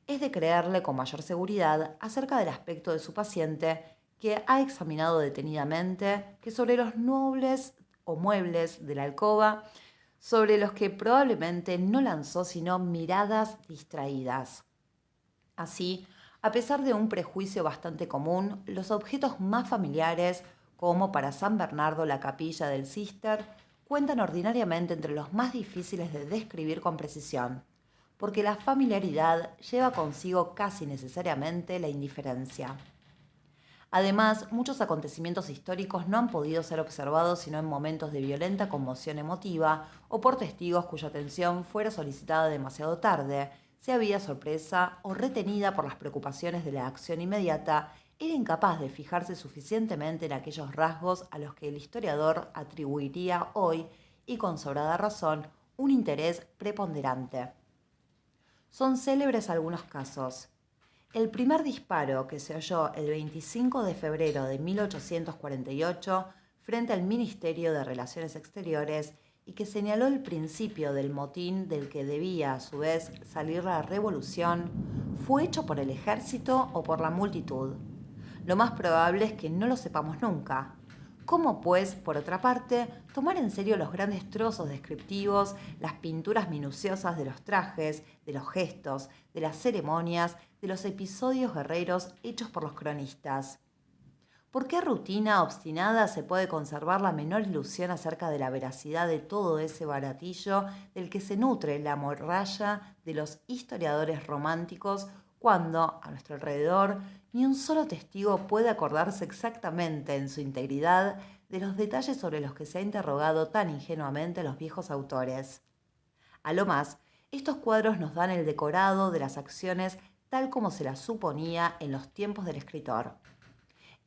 es de creerle con mayor seguridad acerca del aspecto de su paciente que ha examinado detenidamente que sobre los nobles o muebles de la alcoba, sobre los que probablemente no lanzó sino miradas distraídas. Así, a pesar de un prejuicio bastante común, los objetos más familiares, como para San Bernardo la capilla del Cister, cuentan ordinariamente entre los más difíciles de describir con precisión, porque la familiaridad lleva consigo casi necesariamente la indiferencia. Además, muchos acontecimientos históricos no han podido ser observados sino en momentos de violenta conmoción emotiva o por testigos cuya atención fuera solicitada demasiado tarde, si había sorpresa o retenida por las preocupaciones de la acción inmediata, era incapaz de fijarse suficientemente en aquellos rasgos a los que el historiador atribuiría hoy, y con sobrada razón, un interés preponderante. Son célebres algunos casos. El primer disparo que se oyó el 25 de febrero de 1848 frente al Ministerio de Relaciones Exteriores y que señaló el principio del motín del que debía a su vez salir la revolución, ¿fue hecho por el ejército o por la multitud? Lo más probable es que no lo sepamos nunca. ¿Cómo, pues, por otra parte, tomar en serio los grandes trozos descriptivos, las pinturas minuciosas de los trajes, de los gestos, de las ceremonias, de los episodios guerreros hechos por los cronistas? ¿Por qué rutina obstinada se puede conservar la menor ilusión acerca de la veracidad de todo ese baratillo del que se nutre la morralla de los historiadores románticos cuando, a nuestro alrededor, ni un solo testigo puede acordarse exactamente en su integridad de los detalles sobre los que se ha interrogado tan ingenuamente los viejos autores? A lo más, estos cuadros nos dan el decorado de las acciones tal como se las suponía en los tiempos del escritor.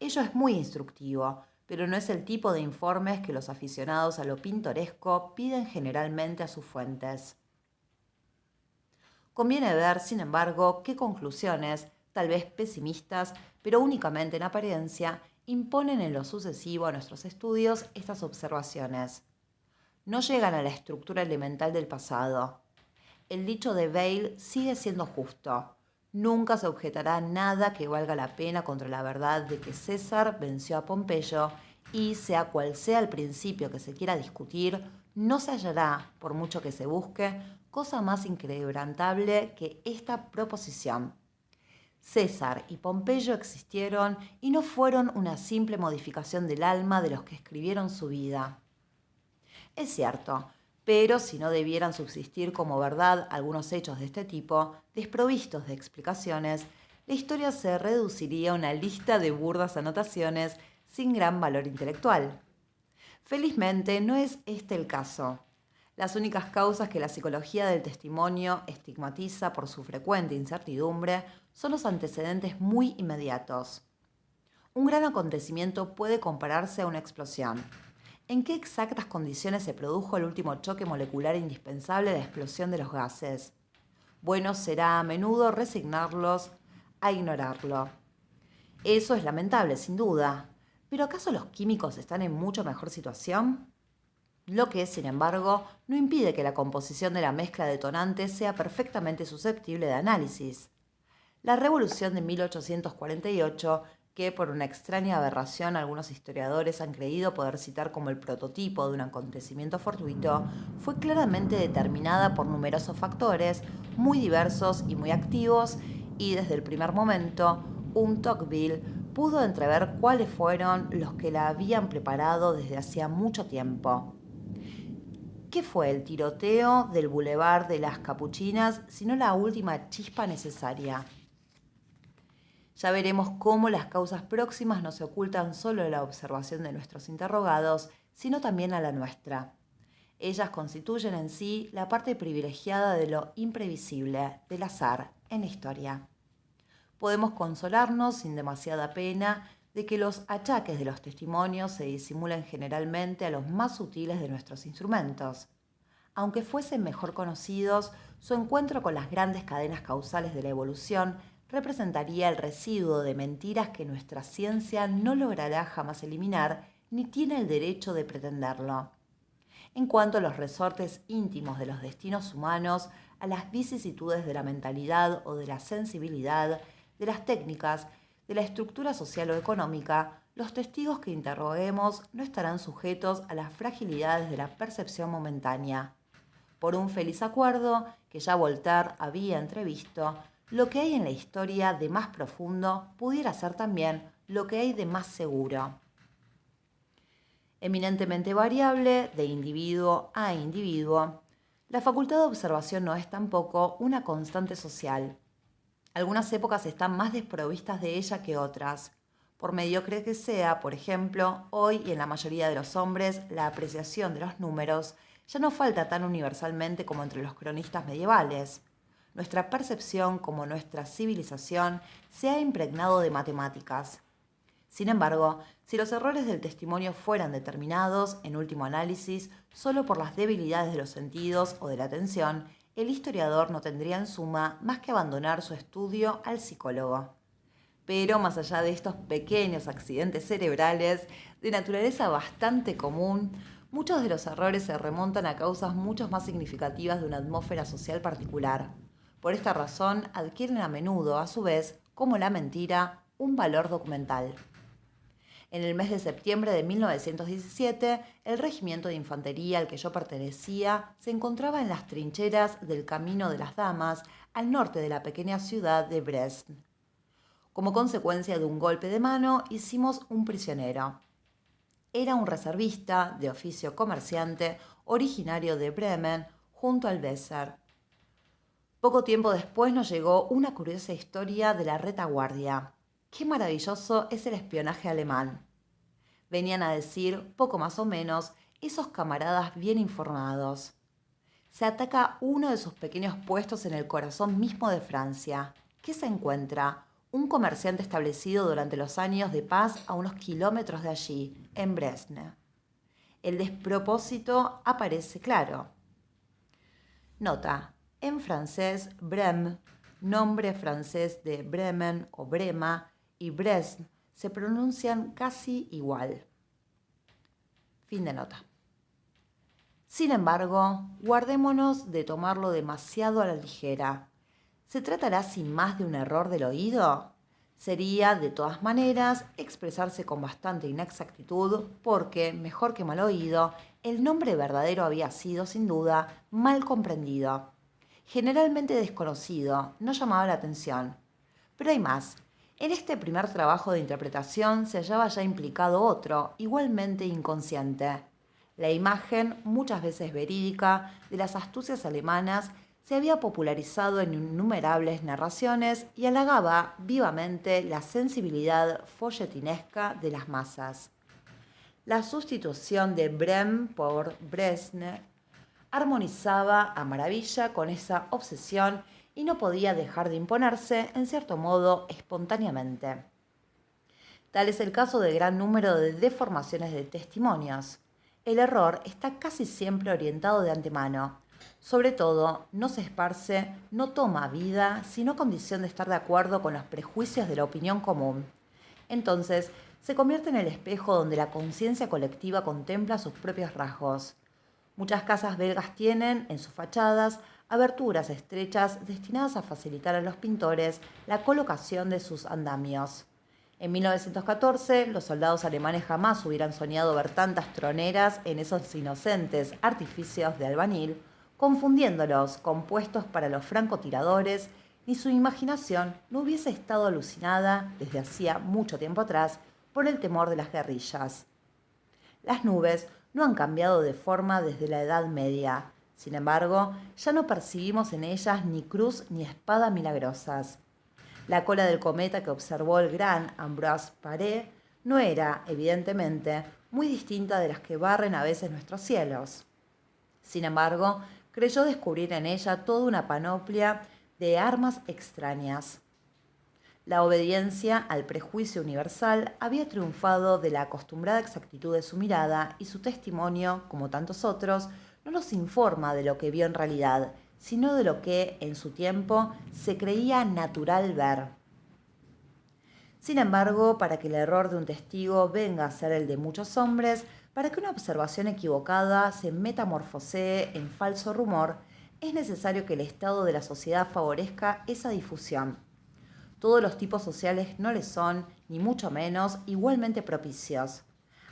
Ello es muy instructivo, pero no es el tipo de informes que los aficionados a lo pintoresco piden generalmente a sus fuentes. Conviene ver, sin embargo, qué conclusiones, tal vez pesimistas, pero únicamente en apariencia, imponen en lo sucesivo a nuestros estudios estas observaciones. No llegan a la estructura elemental del pasado. El dicho de Bayle sigue siendo justo. Nunca se objetará nada que valga la pena contra la verdad de que César venció a Pompeyo y, sea cual sea el principio que se quiera discutir, no se hallará, por mucho que se busque, cosa más inquebrantable que esta proposición. César y Pompeyo existieron y no fueron una simple modificación del alma de los que escribieron su vida. Es cierto, pero si no debieran subsistir como verdad algunos hechos de este tipo, desprovistos de explicaciones, la historia se reduciría a una lista de burdas anotaciones sin gran valor intelectual. Felizmente no es este el caso. Las únicas causas que la psicología del testimonio estigmatiza por su frecuente incertidumbre son los antecedentes muy inmediatos. Un gran acontecimiento puede compararse a una explosión. ¿En qué exactas condiciones se produjo el último choque molecular indispensable a la explosión de los gases? Bueno será a menudo resignarlos a ignorarlo. Eso es lamentable, sin duda. ¿Pero acaso los químicos están en mucho mejor situación? Lo que, sin embargo, no impide que la composición de la mezcla detonante sea perfectamente susceptible de análisis. La revolución de 1848 que por una extraña aberración algunos historiadores han creído poder citar como el prototipo de un acontecimiento fortuito, fue claramente determinada por numerosos factores muy diversos y muy activos, y desde el primer momento, Tocqueville pudo entrever cuáles fueron los que la habían preparado desde hacía mucho tiempo. ¿Qué fue el tiroteo del Boulevard de las Capuchinas sino la última chispa necesaria? Ya veremos cómo las causas próximas no se ocultan solo a la observación de nuestros interrogados, sino también a la nuestra. Ellas constituyen en sí la parte privilegiada de lo imprevisible, del azar, en la historia. Podemos consolarnos sin demasiada pena de que los achaques de los testimonios se disimulen generalmente a los más sutiles de nuestros instrumentos. Aunque fuesen mejor conocidos, su encuentro con las grandes cadenas causales de la evolución representaría el residuo de mentiras que nuestra ciencia no logrará jamás eliminar ni tiene el derecho de pretenderlo. En cuanto a los resortes íntimos de los destinos humanos, a las vicisitudes de la mentalidad o de la sensibilidad, de las técnicas, de la estructura social o económica, los testigos que interroguemos no estarán sujetos a las fragilidades de la percepción momentánea. Por un feliz acuerdo que ya Voltaire había entrevisto, lo que hay en la historia de más profundo pudiera ser también lo que hay de más seguro. Eminentemente variable de individuo a individuo, la facultad de observación no es tampoco una constante social. Algunas épocas están más desprovistas de ella que otras. Por mediocre que sea, por ejemplo, hoy y en la mayoría de los hombres, la apreciación de los números ya no falta tan universalmente como entre los cronistas medievales. Nuestra percepción, como nuestra civilización, se ha impregnado de matemáticas. Sin embargo, si los errores del testimonio fueran determinados, en último análisis, solo por las debilidades de los sentidos o de la atención, el historiador no tendría en suma más que abandonar su estudio al psicólogo. Pero más allá de estos pequeños accidentes cerebrales, de naturaleza bastante común, muchos de los errores se remontan a causas mucho más significativas de una atmósfera social particular. Por esta razón, adquieren a menudo, a su vez, como la mentira, un valor documental. En el mes de septiembre de 1917, el regimiento de infantería al que yo pertenecía se encontraba en las trincheras del Camino de las Damas, al norte de la pequeña ciudad de Brest. Como consecuencia de un golpe de mano, hicimos un prisionero. Era un reservista, de oficio comerciante, originario de Bremen, junto al Weser. Poco tiempo después nos llegó una curiosa historia de la retaguardia. ¡Qué maravilloso es el espionaje alemán! Venían a decir, poco más o menos, esos camaradas bien informados. Se ataca uno de sus pequeños puestos en el corazón mismo de Francia. ¿Qué se encuentra? Un comerciante establecido durante los años de paz a unos kilómetros de allí, en Bresne. El despropósito aparece claro. Nota. En francés, Brême, nombre francés de Bremen o Brema, y Brest se pronuncian casi igual. Fin de nota. Sin embargo, guardémonos de tomarlo demasiado a la ligera. ¿Se tratará sin más de un error del oído? Sería, de todas maneras, expresarse con bastante inexactitud porque, mejor que mal oído, el nombre verdadero había sido, sin duda, mal comprendido. Generalmente desconocido, no llamaba la atención. Pero hay más. En este primer trabajo de interpretación se hallaba ya implicado otro, igualmente inconsciente. La imagen, muchas veces verídica, de las astucias alemanas se había popularizado en innumerables narraciones y halagaba vivamente la sensibilidad folletinesca de las masas. La sustitución de Brem por Bresne armonizaba a maravilla con esa obsesión y no podía dejar de imponerse, en cierto modo, espontáneamente. Tal es el caso del gran número de deformaciones de testimonios. El error está casi siempre orientado de antemano. Sobre todo, no se esparce, no toma vida, sino condición de estar de acuerdo con los prejuicios de la opinión común. Entonces, se convierte en el espejo donde la conciencia colectiva contempla sus propios rasgos. Muchas casas belgas tienen, en sus fachadas, aberturas estrechas destinadas a facilitar a los pintores la colocación de sus andamios. En 1914, los soldados alemanes jamás hubieran soñado ver tantas troneras en esos inocentes artificios de albanil, confundiéndolos con puestos para los francotiradores, ni su imaginación no hubiese estado alucinada desde hacía mucho tiempo atrás por el temor de las guerrillas. Las nubes no han cambiado de forma desde la Edad Media. Sin embargo, ya no percibimos en ellas ni cruz ni espada milagrosas. La cola del cometa que observó el gran Ambroise Paré no era, evidentemente, muy distinta de las que barren a veces nuestros cielos. Sin embargo, creyó descubrir en ella toda una panoplia de armas extrañas. La obediencia al prejuicio universal había triunfado de la acostumbrada exactitud de su mirada y su testimonio, como tantos otros, no nos informa de lo que vio en realidad, sino de lo que, en su tiempo, se creía natural ver. Sin embargo, para que el error de un testigo venga a ser el de muchos hombres, para que una observación equivocada se metamorfosee en falso rumor, es necesario que el estado de la sociedad favorezca esa difusión. Todos los tipos sociales no le son, ni mucho menos, igualmente propicios.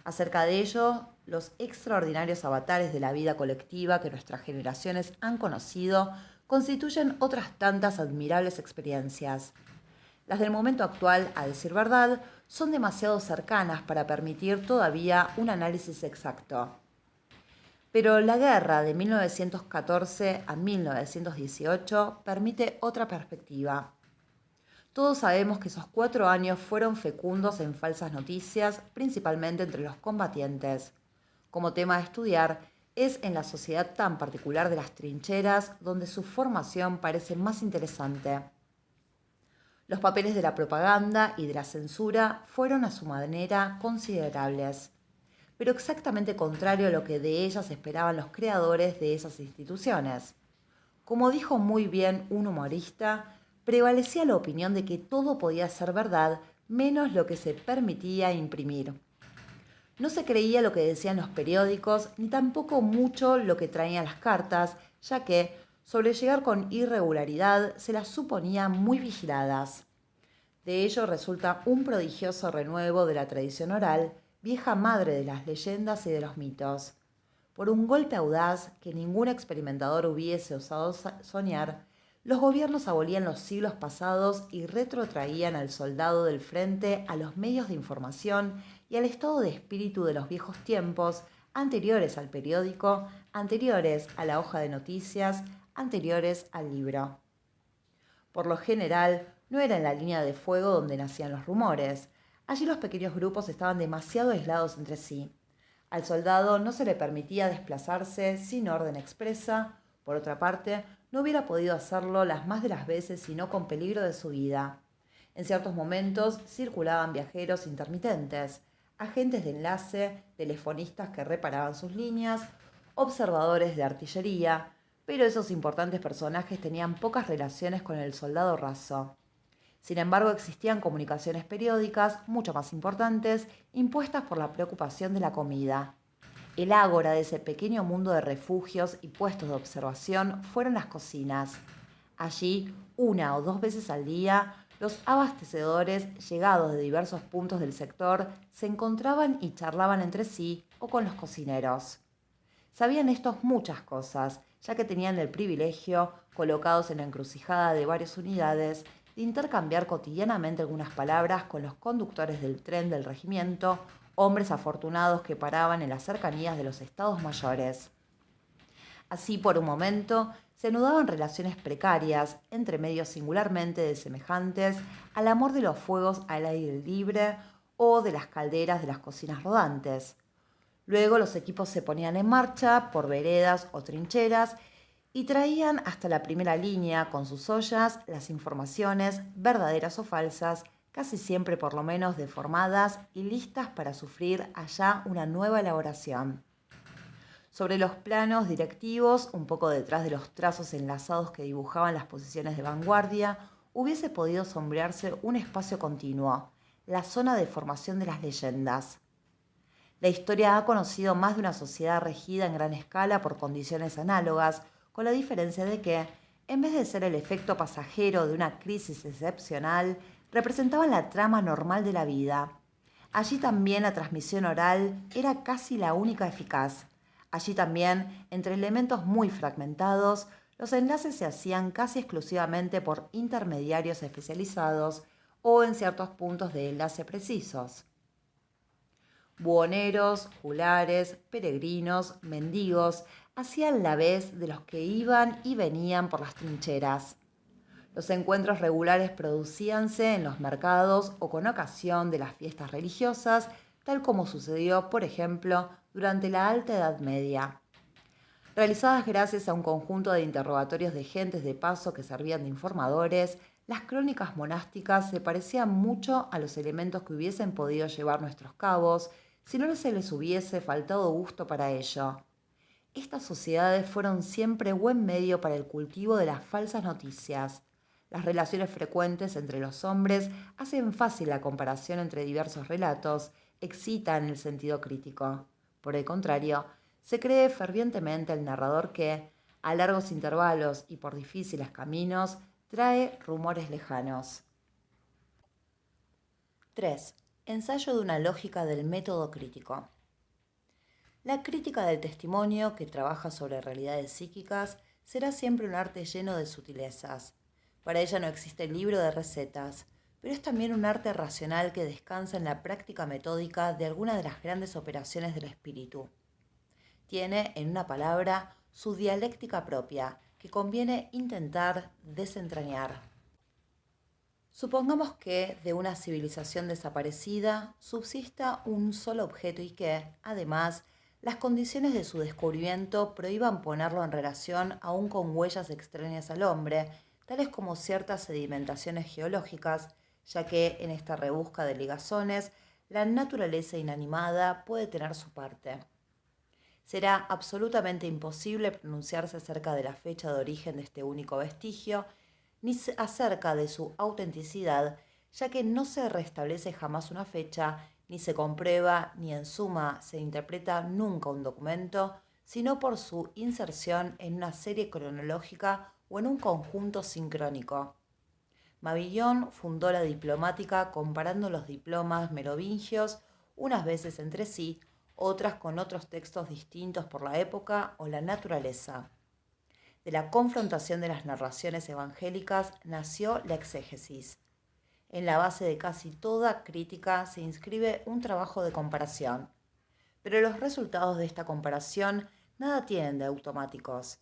Acerca de ello, los extraordinarios avatares de la vida colectiva que nuestras generaciones han conocido constituyen otras tantas admirables experiencias. Las del momento actual, a decir verdad, son demasiado cercanas para permitir todavía un análisis exacto. Pero la guerra de 1914 a 1918 permite otra perspectiva. Todos sabemos que esos 4 años fueron fecundos en falsas noticias, principalmente entre los combatientes. Como tema a estudiar, es en la sociedad tan particular de las trincheras donde su formación parece más interesante. Los papeles de la propaganda y de la censura fueron a su manera considerables, pero exactamente contrario a lo que de ellas esperaban los creadores de esas instituciones. Como dijo muy bien un humorista, prevalecía la opinión de que todo podía ser verdad, menos lo que se permitía imprimir. No se creía lo que decían los periódicos, ni tampoco mucho lo que traían las cartas, ya que, sobre llegar con irregularidad, se las suponía muy vigiladas. De ello resulta un prodigioso renuevo de la tradición oral, vieja madre de las leyendas y de los mitos. Por un golpe audaz que ningún experimentador hubiese osado soñar, los gobiernos abolían los siglos pasados y retrotraían al soldado del frente a los medios de información y al estado de espíritu de los viejos tiempos, anteriores al periódico, anteriores a la hoja de noticias, anteriores al libro. Por lo general, no era en la línea de fuego donde nacían los rumores. Allí los pequeños grupos estaban demasiado aislados entre sí. Al soldado no se le permitía desplazarse sin orden expresa. Por otra parte, no hubiera podido hacerlo las más de las veces sino con peligro de su vida. En ciertos momentos circulaban viajeros intermitentes, agentes de enlace, telefonistas que reparaban sus líneas, observadores de artillería, pero esos importantes personajes tenían pocas relaciones con el soldado raso. Sin embargo, existían comunicaciones periódicas, mucho más importantes, impuestas por la preocupación de la comida. El ágora de ese pequeño mundo de refugios y puestos de observación fueron las cocinas. Allí, 1 o 2 veces al día, los abastecedores, llegados de diversos puntos del sector, se encontraban y charlaban entre sí o con los cocineros. Sabían estos muchas cosas, ya que tenían el privilegio, colocados en la encrucijada de varias unidades, de intercambiar cotidianamente algunas palabras con los conductores del tren del regimiento, hombres afortunados que paraban en las cercanías de los estados mayores. Así, por un momento, se anudaban relaciones precarias, entre medios singularmente desemejantes al amor de los fuegos al aire libre o de las calderas de las cocinas rodantes. Luego los equipos se ponían en marcha por veredas o trincheras y traían hasta la primera línea con sus ollas las informaciones, verdaderas o falsas, casi siempre por lo menos deformadas y listas para sufrir allá una nueva elaboración. Sobre los planos directivos, un poco detrás de los trazos enlazados que dibujaban las posiciones de vanguardia, hubiese podido sombrearse un espacio continuo, la zona de formación de las leyendas. La historia ha conocido más de una sociedad regida en gran escala por condiciones análogas, con la diferencia de que, en vez de ser el efecto pasajero de una crisis excepcional, representaban la trama normal de la vida. Allí también la transmisión oral era casi la única eficaz. Allí también, entre elementos muy fragmentados, los enlaces se hacían casi exclusivamente por intermediarios especializados o en ciertos puntos de enlace precisos. Buhoneros, juglares, peregrinos, mendigos, hacían la vez de los que iban y venían por las trincheras. Los encuentros regulares producíanse en los mercados o con ocasión de las fiestas religiosas, tal como sucedió, por ejemplo, durante la Alta Edad Media. Realizadas gracias a un conjunto de interrogatorios de gentes de paso que servían de informadores, las crónicas monásticas se parecían mucho a los elementos que hubiesen podido llevar nuestros cabos si no se les hubiese faltado gusto para ello. Estas sociedades fueron siempre buen medio para el cultivo de las falsas noticias. Las relaciones frecuentes entre los hombres hacen fácil la comparación entre diversos relatos, excitan el sentido crítico. Por el contrario, se cree fervientemente el narrador que, a largos intervalos y por difíciles caminos, trae rumores lejanos. 3. Ensayo de una lógica del método crítico. La crítica del testimonio, que trabaja sobre realidades psíquicas, será siempre un arte lleno de sutilezas. Para ella no existe libro de recetas, pero es también un arte racional que descansa en la práctica metódica de alguna de las grandes operaciones del espíritu. Tiene, en una palabra, su dialéctica propia, que conviene intentar desentrañar. Supongamos que de una civilización desaparecida subsista un solo objeto y que, además, las condiciones de su descubrimiento prohíban ponerlo en relación aún con huellas extrañas al hombre, tales como ciertas sedimentaciones geológicas, ya que en esta rebusca de ligazones la naturaleza inanimada puede tener su parte. Será absolutamente imposible pronunciarse acerca de la fecha de origen de este único vestigio, ni acerca de su autenticidad, ya que no se restablece jamás una fecha, ni se comprueba, ni en suma se interpreta nunca un documento, sino por su inserción en una serie cronológica o en un conjunto sincrónico. Mabillon fundó la diplomática comparando los diplomas merovingios unas veces entre sí, otras con otros textos distintos por la época o la naturaleza. De la confrontación de las narraciones evangélicas nació la exégesis. En la base de casi toda crítica se inscribe un trabajo de comparación, pero los resultados de esta comparación nada tienen de automáticos.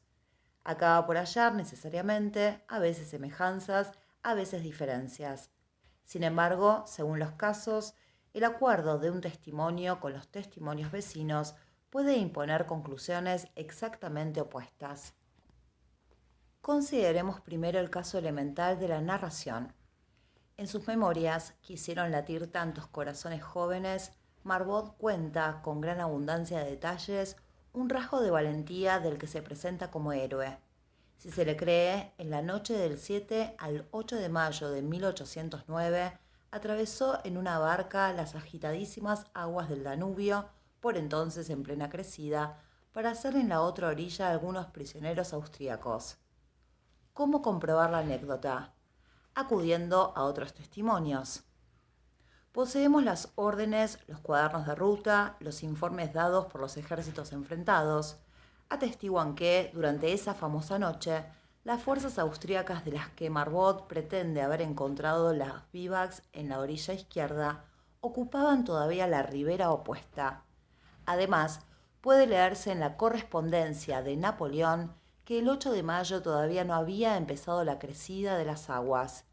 Acaba por hallar necesariamente, a veces semejanzas, a veces diferencias. Sin embargo, según los casos, el acuerdo de un testimonio con los testimonios vecinos puede imponer conclusiones exactamente opuestas. Consideremos primero el caso elemental de la narración. En sus memorias, que hicieron latir tantos corazones jóvenes, Marbotte cuenta, con gran abundancia de detalles, un rasgo de valentía del que se presenta como héroe. Si se le cree, en la noche del 7 al 8 de mayo de 1809, atravesó en una barca las agitadísimas aguas del Danubio, por entonces en plena crecida, para hacer en la otra orilla algunos prisioneros austríacos. ¿Cómo comprobar la anécdota? Acudiendo a otros testimonios. Poseemos las órdenes, los cuadernos de ruta, los informes dados por los ejércitos enfrentados. Atestiguan que, durante esa famosa noche, las fuerzas austríacas de las que Marbotte pretende haber encontrado las vivacs en la orilla izquierda ocupaban todavía la ribera opuesta. Además, puede leerse en la correspondencia de Napoleón que el 8 de mayo todavía no había empezado la crecida de las aguas.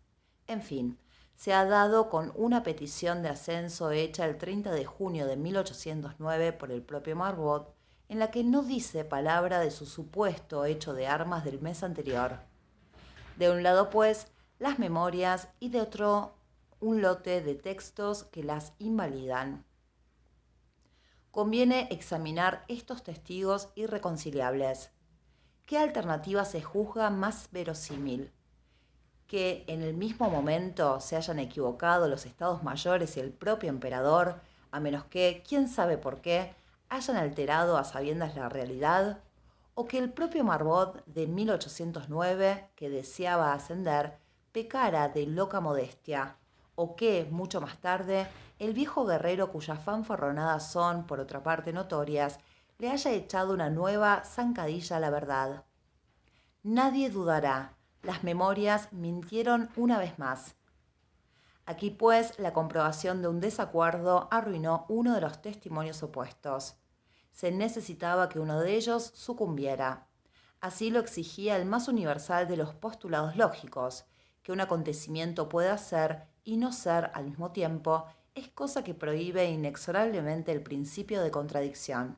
En fin, se ha dado con una petición de ascenso hecha el 30 de junio de 1809 por el propio Marbotte, en la que no dice palabra de su supuesto hecho de armas del mes anterior. De un lado, pues, las memorias y de otro, un lote de textos que las invalidan. Conviene examinar estos testigos irreconciliables. ¿Qué alternativa se juzga más verosímil? Que en el mismo momento se hayan equivocado los estados mayores y el propio emperador, a menos que, quién sabe por qué, hayan alterado a sabiendas la realidad, o que el propio Marbotte de 1809, que deseaba ascender, pecara de loca modestia, o que, mucho más tarde, el viejo guerrero cuyas fanfarronadas son, por otra parte, notorias, le haya echado una nueva zancadilla a la verdad. Nadie dudará, las memorias mintieron una vez más. Aquí, pues, la comprobación de un desacuerdo arruinó uno de los testimonios opuestos. Se necesitaba que uno de ellos sucumbiera. Así lo exigía el más universal de los postulados lógicos, que un acontecimiento pueda ser y no ser al mismo tiempo, es cosa que prohíbe inexorablemente el principio de contradicción.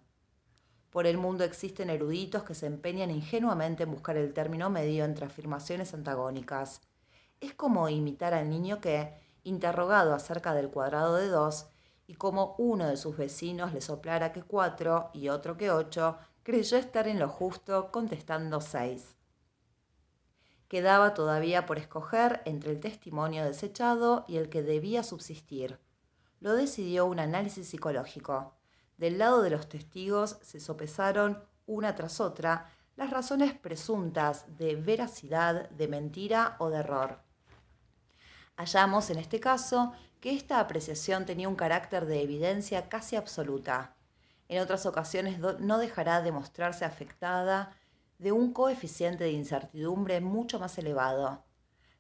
Por el mundo existen eruditos que se empeñan ingenuamente en buscar el término medio entre afirmaciones antagónicas. Es como imitar al niño que, interrogado acerca del cuadrado de 2, y como uno de sus vecinos le soplara que 4 y otro que 8, creyó estar en lo justo contestando 6. Quedaba todavía por escoger entre el testimonio desechado y el que debía subsistir. Lo decidió un análisis psicológico. Del lado de los testigos se sopesaron, una tras otra, las razones presuntas de veracidad, de mentira o de error. Hallamos, en este caso, que esta apreciación tenía un carácter de evidencia casi absoluta. En otras ocasiones no dejará de mostrarse afectada de un coeficiente de incertidumbre mucho más elevado.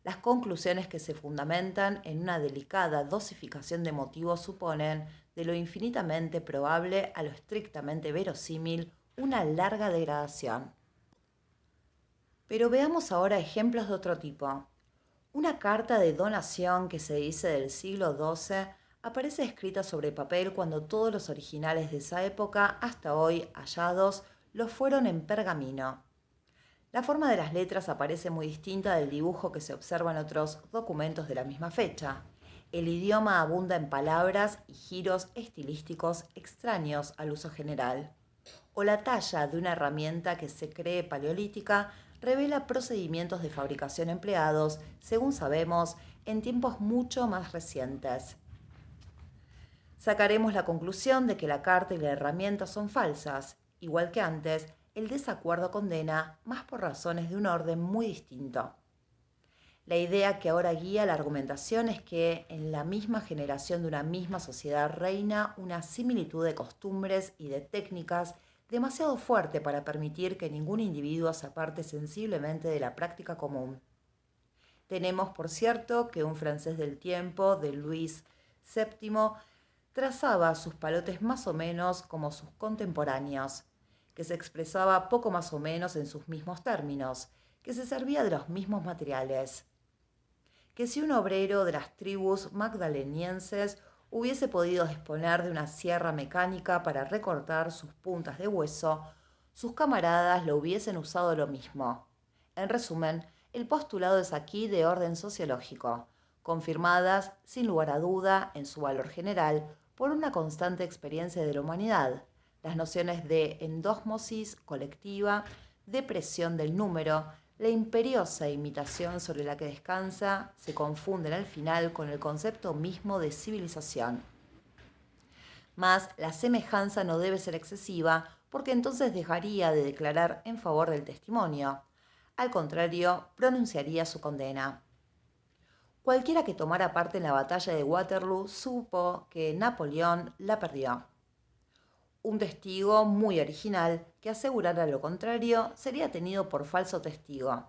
Las conclusiones que se fundamentan en una delicada dosificación de motivos suponen, de lo infinitamente probable a lo estrictamente verosímil, una larga degradación. Pero veamos ahora ejemplos de otro tipo. Una carta de donación que se dice del siglo XII aparece escrita sobre papel cuando todos los originales de esa época, hasta hoy hallados, lo fueron en pergamino. La forma de las letras aparece muy distinta del dibujo que se observa en otros documentos de la misma fecha. El idioma abunda en palabras y giros estilísticos extraños al uso general. O la talla de una herramienta que se cree paleolítica revela procedimientos de fabricación empleados, según sabemos, en tiempos mucho más recientes. Sacaremos la conclusión de que la carta y la herramienta son falsas. Igual que antes, el desacuerdo condena, más por razones de un orden muy distinto. La idea que ahora guía la argumentación es que en la misma generación de una misma sociedad reina una similitud de costumbres y de técnicas demasiado fuerte para permitir que ningún individuo se aparte sensiblemente de la práctica común. Tenemos, por cierto, que un francés del tiempo, de Luis VII, trazaba sus palotes más o menos como sus contemporáneos, que se expresaba poco más o menos en sus mismos términos, que se servía de los mismos materiales. Que si un obrero de las tribus magdalenienses hubiese podido disponer de una sierra mecánica para recortar sus puntas de hueso, sus camaradas lo hubiesen usado lo mismo. En resumen, el postulado es aquí de orden sociológico, confirmadas, sin lugar a duda, en su valor general, por una constante experiencia de la humanidad, las nociones de endósmosis colectiva, de presión del número, la imperiosa imitación sobre la que descansa, se confunden al final con el concepto mismo de civilización. Mas la semejanza no debe ser excesiva, porque entonces dejaría de declarar en favor del testimonio. Al contrario, pronunciaría su condena. Cualquiera que tomara parte en la batalla de Waterloo supo que Napoleón la perdió. Un testigo muy original que asegurara lo contrario sería tenido por falso testigo.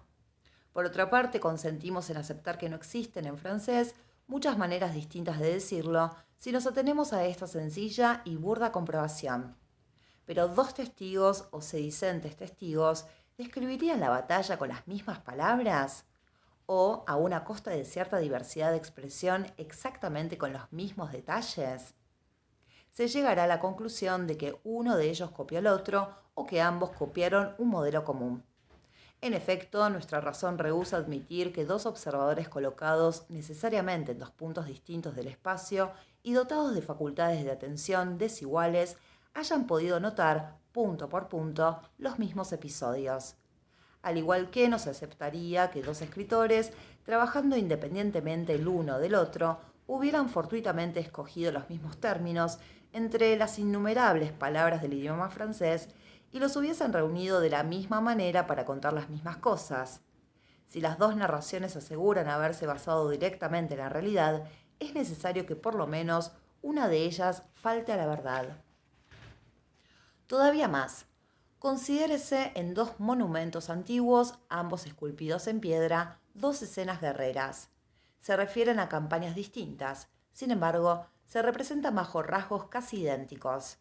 Por otra parte, consentimos en aceptar que no existen en francés muchas maneras distintas de decirlo si nos atenemos a esta sencilla y burda comprobación. Pero dos testigos o sedicentes testigos describirían la batalla con las mismas palabras o, aun a costa de cierta diversidad de expresión, exactamente con los mismos detalles. Se llegará a la conclusión de que uno de ellos copió al otro o que ambos copiaron un modelo común. En efecto, nuestra razón rehúsa admitir que dos observadores colocados necesariamente en dos puntos distintos del espacio y dotados de facultades de atención desiguales hayan podido notar, punto por punto, los mismos episodios. Al igual que no se aceptaría que dos escritores, trabajando independientemente el uno del otro, hubieran fortuitamente escogido los mismos términos entre las innumerables palabras del idioma francés y los hubiesen reunido de la misma manera para contar las mismas cosas. Si las dos narraciones aseguran haberse basado directamente en la realidad, es necesario que por lo menos una de ellas falte a la verdad. Todavía más, considérese en dos monumentos antiguos, ambos esculpidos en piedra, dos escenas guerreras. Se refieren a campañas distintas, sin embargo, se representan bajo rasgos casi idénticos.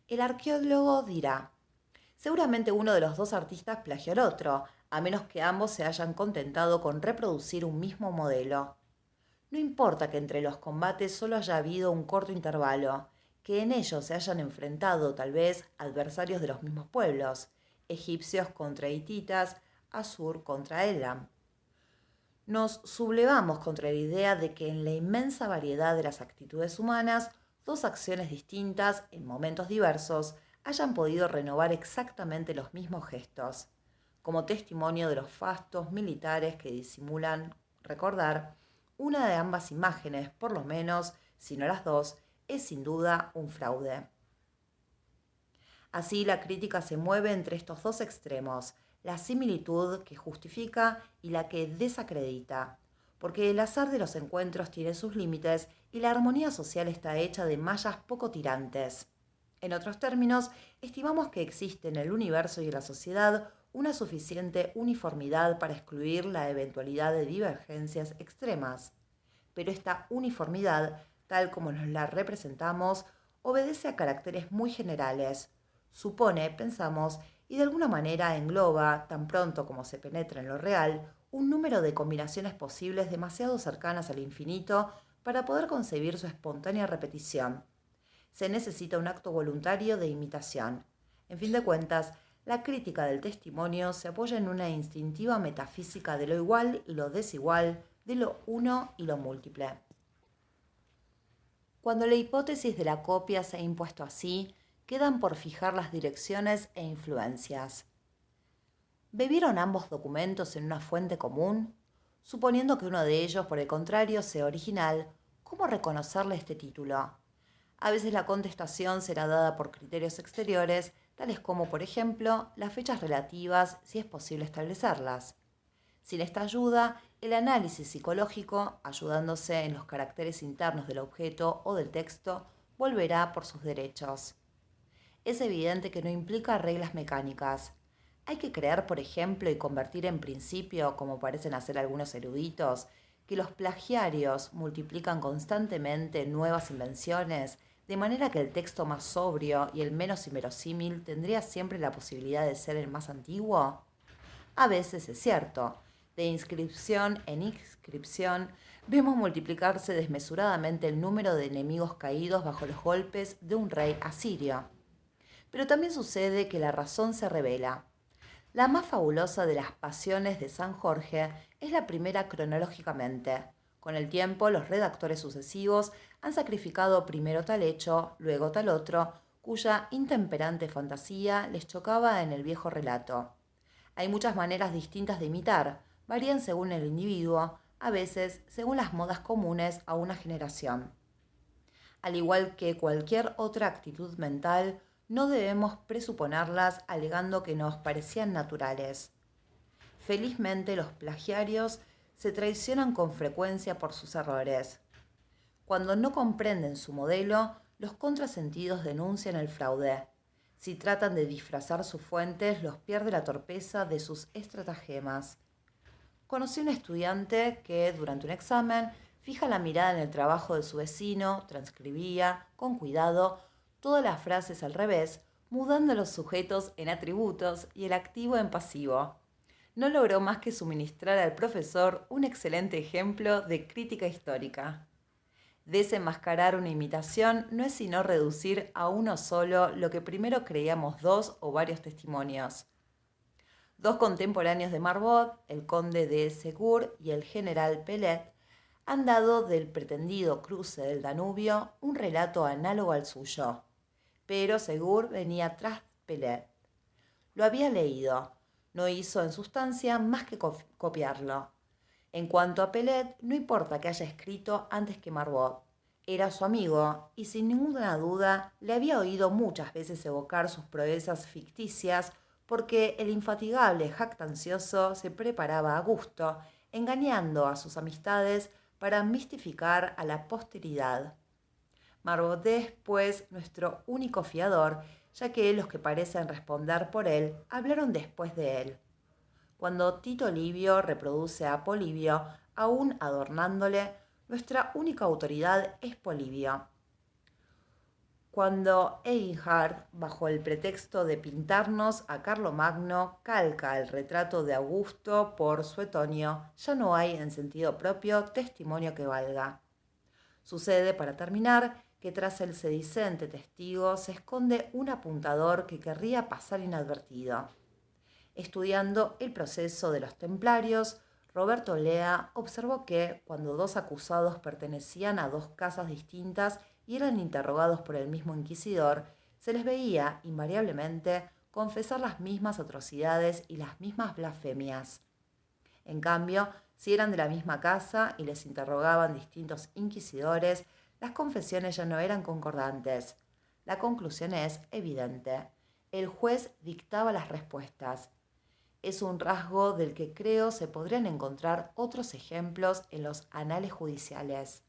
El arqueólogo dirá, seguramente uno de los dos artistas plagió al otro, a menos que ambos se hayan contentado con reproducir un mismo modelo. No importa que entre los combates solo haya habido un corto intervalo, que en ellos se hayan enfrentado tal vez adversarios de los mismos pueblos, egipcios contra hititas, Asur contra Elam. Nos sublevamos contra la idea de que en la inmensa variedad de las actitudes humanas, dos acciones distintas, en momentos diversos, hayan podido renovar exactamente los mismos gestos, como testimonio de los fastos militares que disimulan recordar. Una de ambas imágenes, por lo menos, si no las dos, es sin duda un fraude. Así la crítica se mueve entre estos dos extremos, la similitud que justifica y la que desacredita, porque el azar de los encuentros tiene sus límites y la armonía social está hecha de mallas poco tirantes. En otros términos, estimamos que existe en el universo y en la sociedad una suficiente uniformidad para excluir la eventualidad de divergencias extremas. Pero esta uniformidad, tal como nos la representamos, obedece a caracteres muy generales. Supone, pensamos, y de alguna manera engloba, tan pronto como se penetra en lo real, un número de combinaciones posibles demasiado cercanas al infinito para poder concebir su espontánea repetición. Se necesita un acto voluntario de imitación. En fin de cuentas, la crítica del testimonio se apoya en una instintiva metafísica de lo igual y lo desigual, de lo uno y lo múltiple. Cuando la hipótesis de la copia se ha impuesto así, quedan por fijar las direcciones e influencias. ¿Bebieron ambos documentos en una fuente común? Suponiendo que uno de ellos, por el contrario, sea original, ¿cómo reconocerle este título? A veces la contestación será dada por criterios exteriores, tales como, por ejemplo, las fechas relativas, si es posible establecerlas. Sin esta ayuda, el análisis psicológico, ayudándose en los caracteres internos del objeto o del texto, volverá por sus derechos. Es evidente que no implica reglas mecánicas. Hay que creer, por ejemplo, y convertir en principio, como parecen hacer algunos eruditos, que los plagiarios multiplican constantemente nuevas invenciones, de manera que el texto más sobrio y el menos inverosímil tendría siempre la posibilidad de ser el más antiguo. A veces es cierto, de inscripción en inscripción, vemos multiplicarse desmesuradamente el número de enemigos caídos bajo los golpes de un rey asirio. Pero también sucede que la razón se revela. La más fabulosa de las pasiones de San Jorge es la primera cronológicamente. Con el tiempo, los redactores sucesivos han sacrificado primero tal hecho, luego tal otro, cuya intemperante fantasía les chocaba en el viejo relato. Hay muchas maneras distintas de imitar, varían según el individuo, a veces según las modas comunes a una generación. Al igual que cualquier otra actitud mental, no debemos presuponerlas alegando que nos parecían naturales. Felizmente los plagiarios se traicionan con frecuencia por sus errores. Cuando no comprenden su modelo, los contrasentidos denuncian el fraude. Si tratan de disfrazar sus fuentes, los pierde la torpeza de sus estratagemas. Conocí un estudiante que, durante un examen, fija la mirada en el trabajo de su vecino, transcribía, con cuidado, todas las frases al revés, mudando los sujetos en atributos y el activo en pasivo. No logró más que suministrar al profesor un excelente ejemplo de crítica histórica. Desenmascarar una imitación no es sino reducir a uno solo lo que primero creíamos dos o varios testimonios. Dos contemporáneos de Marbotte, el conde de Segur y el general Pelet, han dado del pretendido cruce del Danubio un relato análogo al suyo. Pero Segur venía tras Pelet. Lo había leído, no hizo en sustancia más que copiarlo. En cuanto a Pelet, no importa que haya escrito antes que Marbotte. Era su amigo y sin ninguna duda le había oído muchas veces evocar sus proezas ficticias porque el infatigable jactancioso se preparaba a gusto, engañando a sus amistades para mistificar a la posteridad. Marboté es, pues, nuestro único fiador, ya que los que parecen responder por él hablaron después de él. Cuando Tito Livio reproduce a Polibio, aún adornándole, nuestra única autoridad es Polibio. Cuando Eginhard, bajo el pretexto de pintarnos a Carlomagno, calca el retrato de Augusto por Suetonio, ya no hay en sentido propio testimonio que valga. Sucede, para terminar, que tras el sedicente testigo se esconde un apuntador que querría pasar inadvertido. Estudiando el proceso de los templarios, Roberto Lea observó que, cuando dos acusados pertenecían a dos casas distintas y eran interrogados por el mismo inquisidor, se les veía, invariablemente, confesar las mismas atrocidades y las mismas blasfemias. En cambio, si eran de la misma casa y les interrogaban distintos inquisidores, las confesiones ya no eran concordantes. La conclusión es evidente. El juez dictaba las respuestas. Es un rasgo del que creo se podrían encontrar otros ejemplos en los anales judiciales.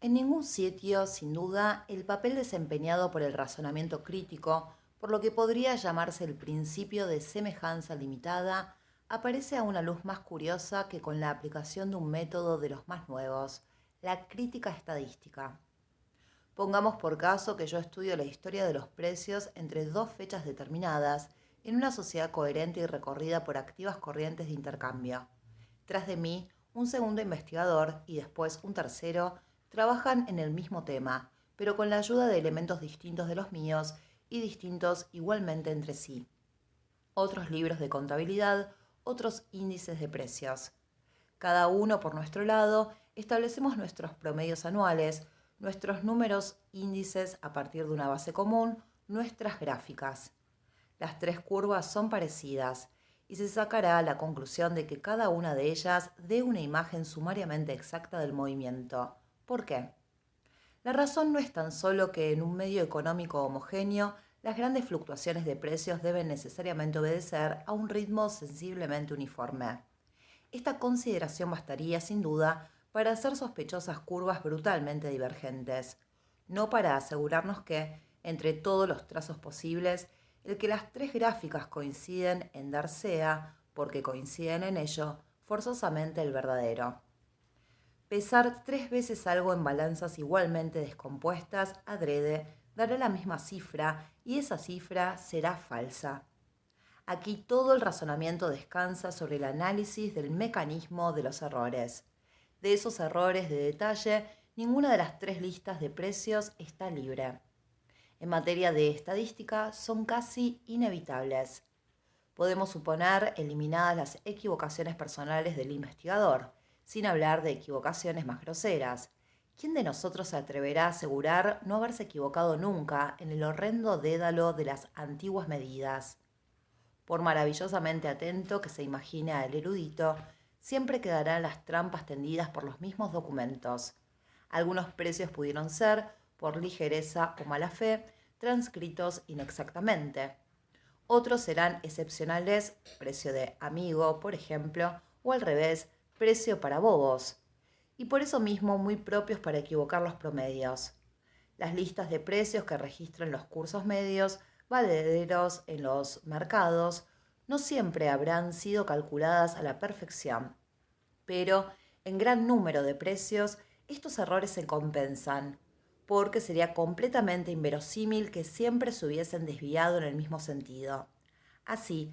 En ningún sitio, sin duda, el papel desempeñado por el razonamiento crítico, por lo que podría llamarse el principio de semejanza limitada, aparece a una luz más curiosa que con la aplicación de un método de los más nuevos, la crítica estadística. Pongamos por caso que yo estudio la historia de los precios entre dos fechas determinadas, en una sociedad coherente y recorrida por activas corrientes de intercambio. Tras de mí, un segundo investigador y después un tercero trabajan en el mismo tema, pero con la ayuda de elementos distintos de los míos y distintos igualmente entre sí. Otros libros de contabilidad, otros índices de precios. Cada uno por nuestro lado establecemos nuestros promedios anuales, nuestros números índices a partir de una base común, nuestras gráficas. Las tres curvas son parecidas y se sacará la conclusión de que cada una de ellas dé una imagen sumariamente exacta del movimiento. ¿Por qué? La razón no es tan solo que en un medio económico homogéneo las grandes fluctuaciones de precios deben necesariamente obedecer a un ritmo sensiblemente uniforme. Esta consideración bastaría, sin duda, para hacer sospechosas curvas brutalmente divergentes, no para asegurarnos que, entre todos los trazos posibles, el que las tres gráficas coinciden en dar sea, porque coinciden en ello, forzosamente el verdadero. Pesar 3 veces algo en balanzas igualmente descompuestas adrede dará la misma cifra y esa cifra será falsa. Aquí todo el razonamiento descansa sobre el análisis del mecanismo de los errores. De esos errores de detalle, ninguna de las tres listas de precios está libre. En materia de estadística, son casi inevitables. Podemos suponer eliminadas las equivocaciones personales del investigador, sin hablar de equivocaciones más groseras. ¿Quién de nosotros se atreverá a asegurar no haberse equivocado nunca en el horrendo dédalo de las antiguas medidas? Por maravillosamente atento que se imagine al erudito, siempre quedarán las trampas tendidas por los mismos documentos. Algunos precios pudieron ser, por ligereza o mala fe, transcritos inexactamente. Otros serán excepcionales, precio de amigo, por ejemplo, o al revés, precio para bobos, y por eso mismo muy propios para equivocar los promedios. Las listas de precios que registran los cursos medios, valederos en los mercados, no siempre habrán sido calculadas a la perfección, pero en gran número de precios estos errores se compensan, porque sería completamente inverosímil que siempre se hubiesen desviado en el mismo sentido. Así,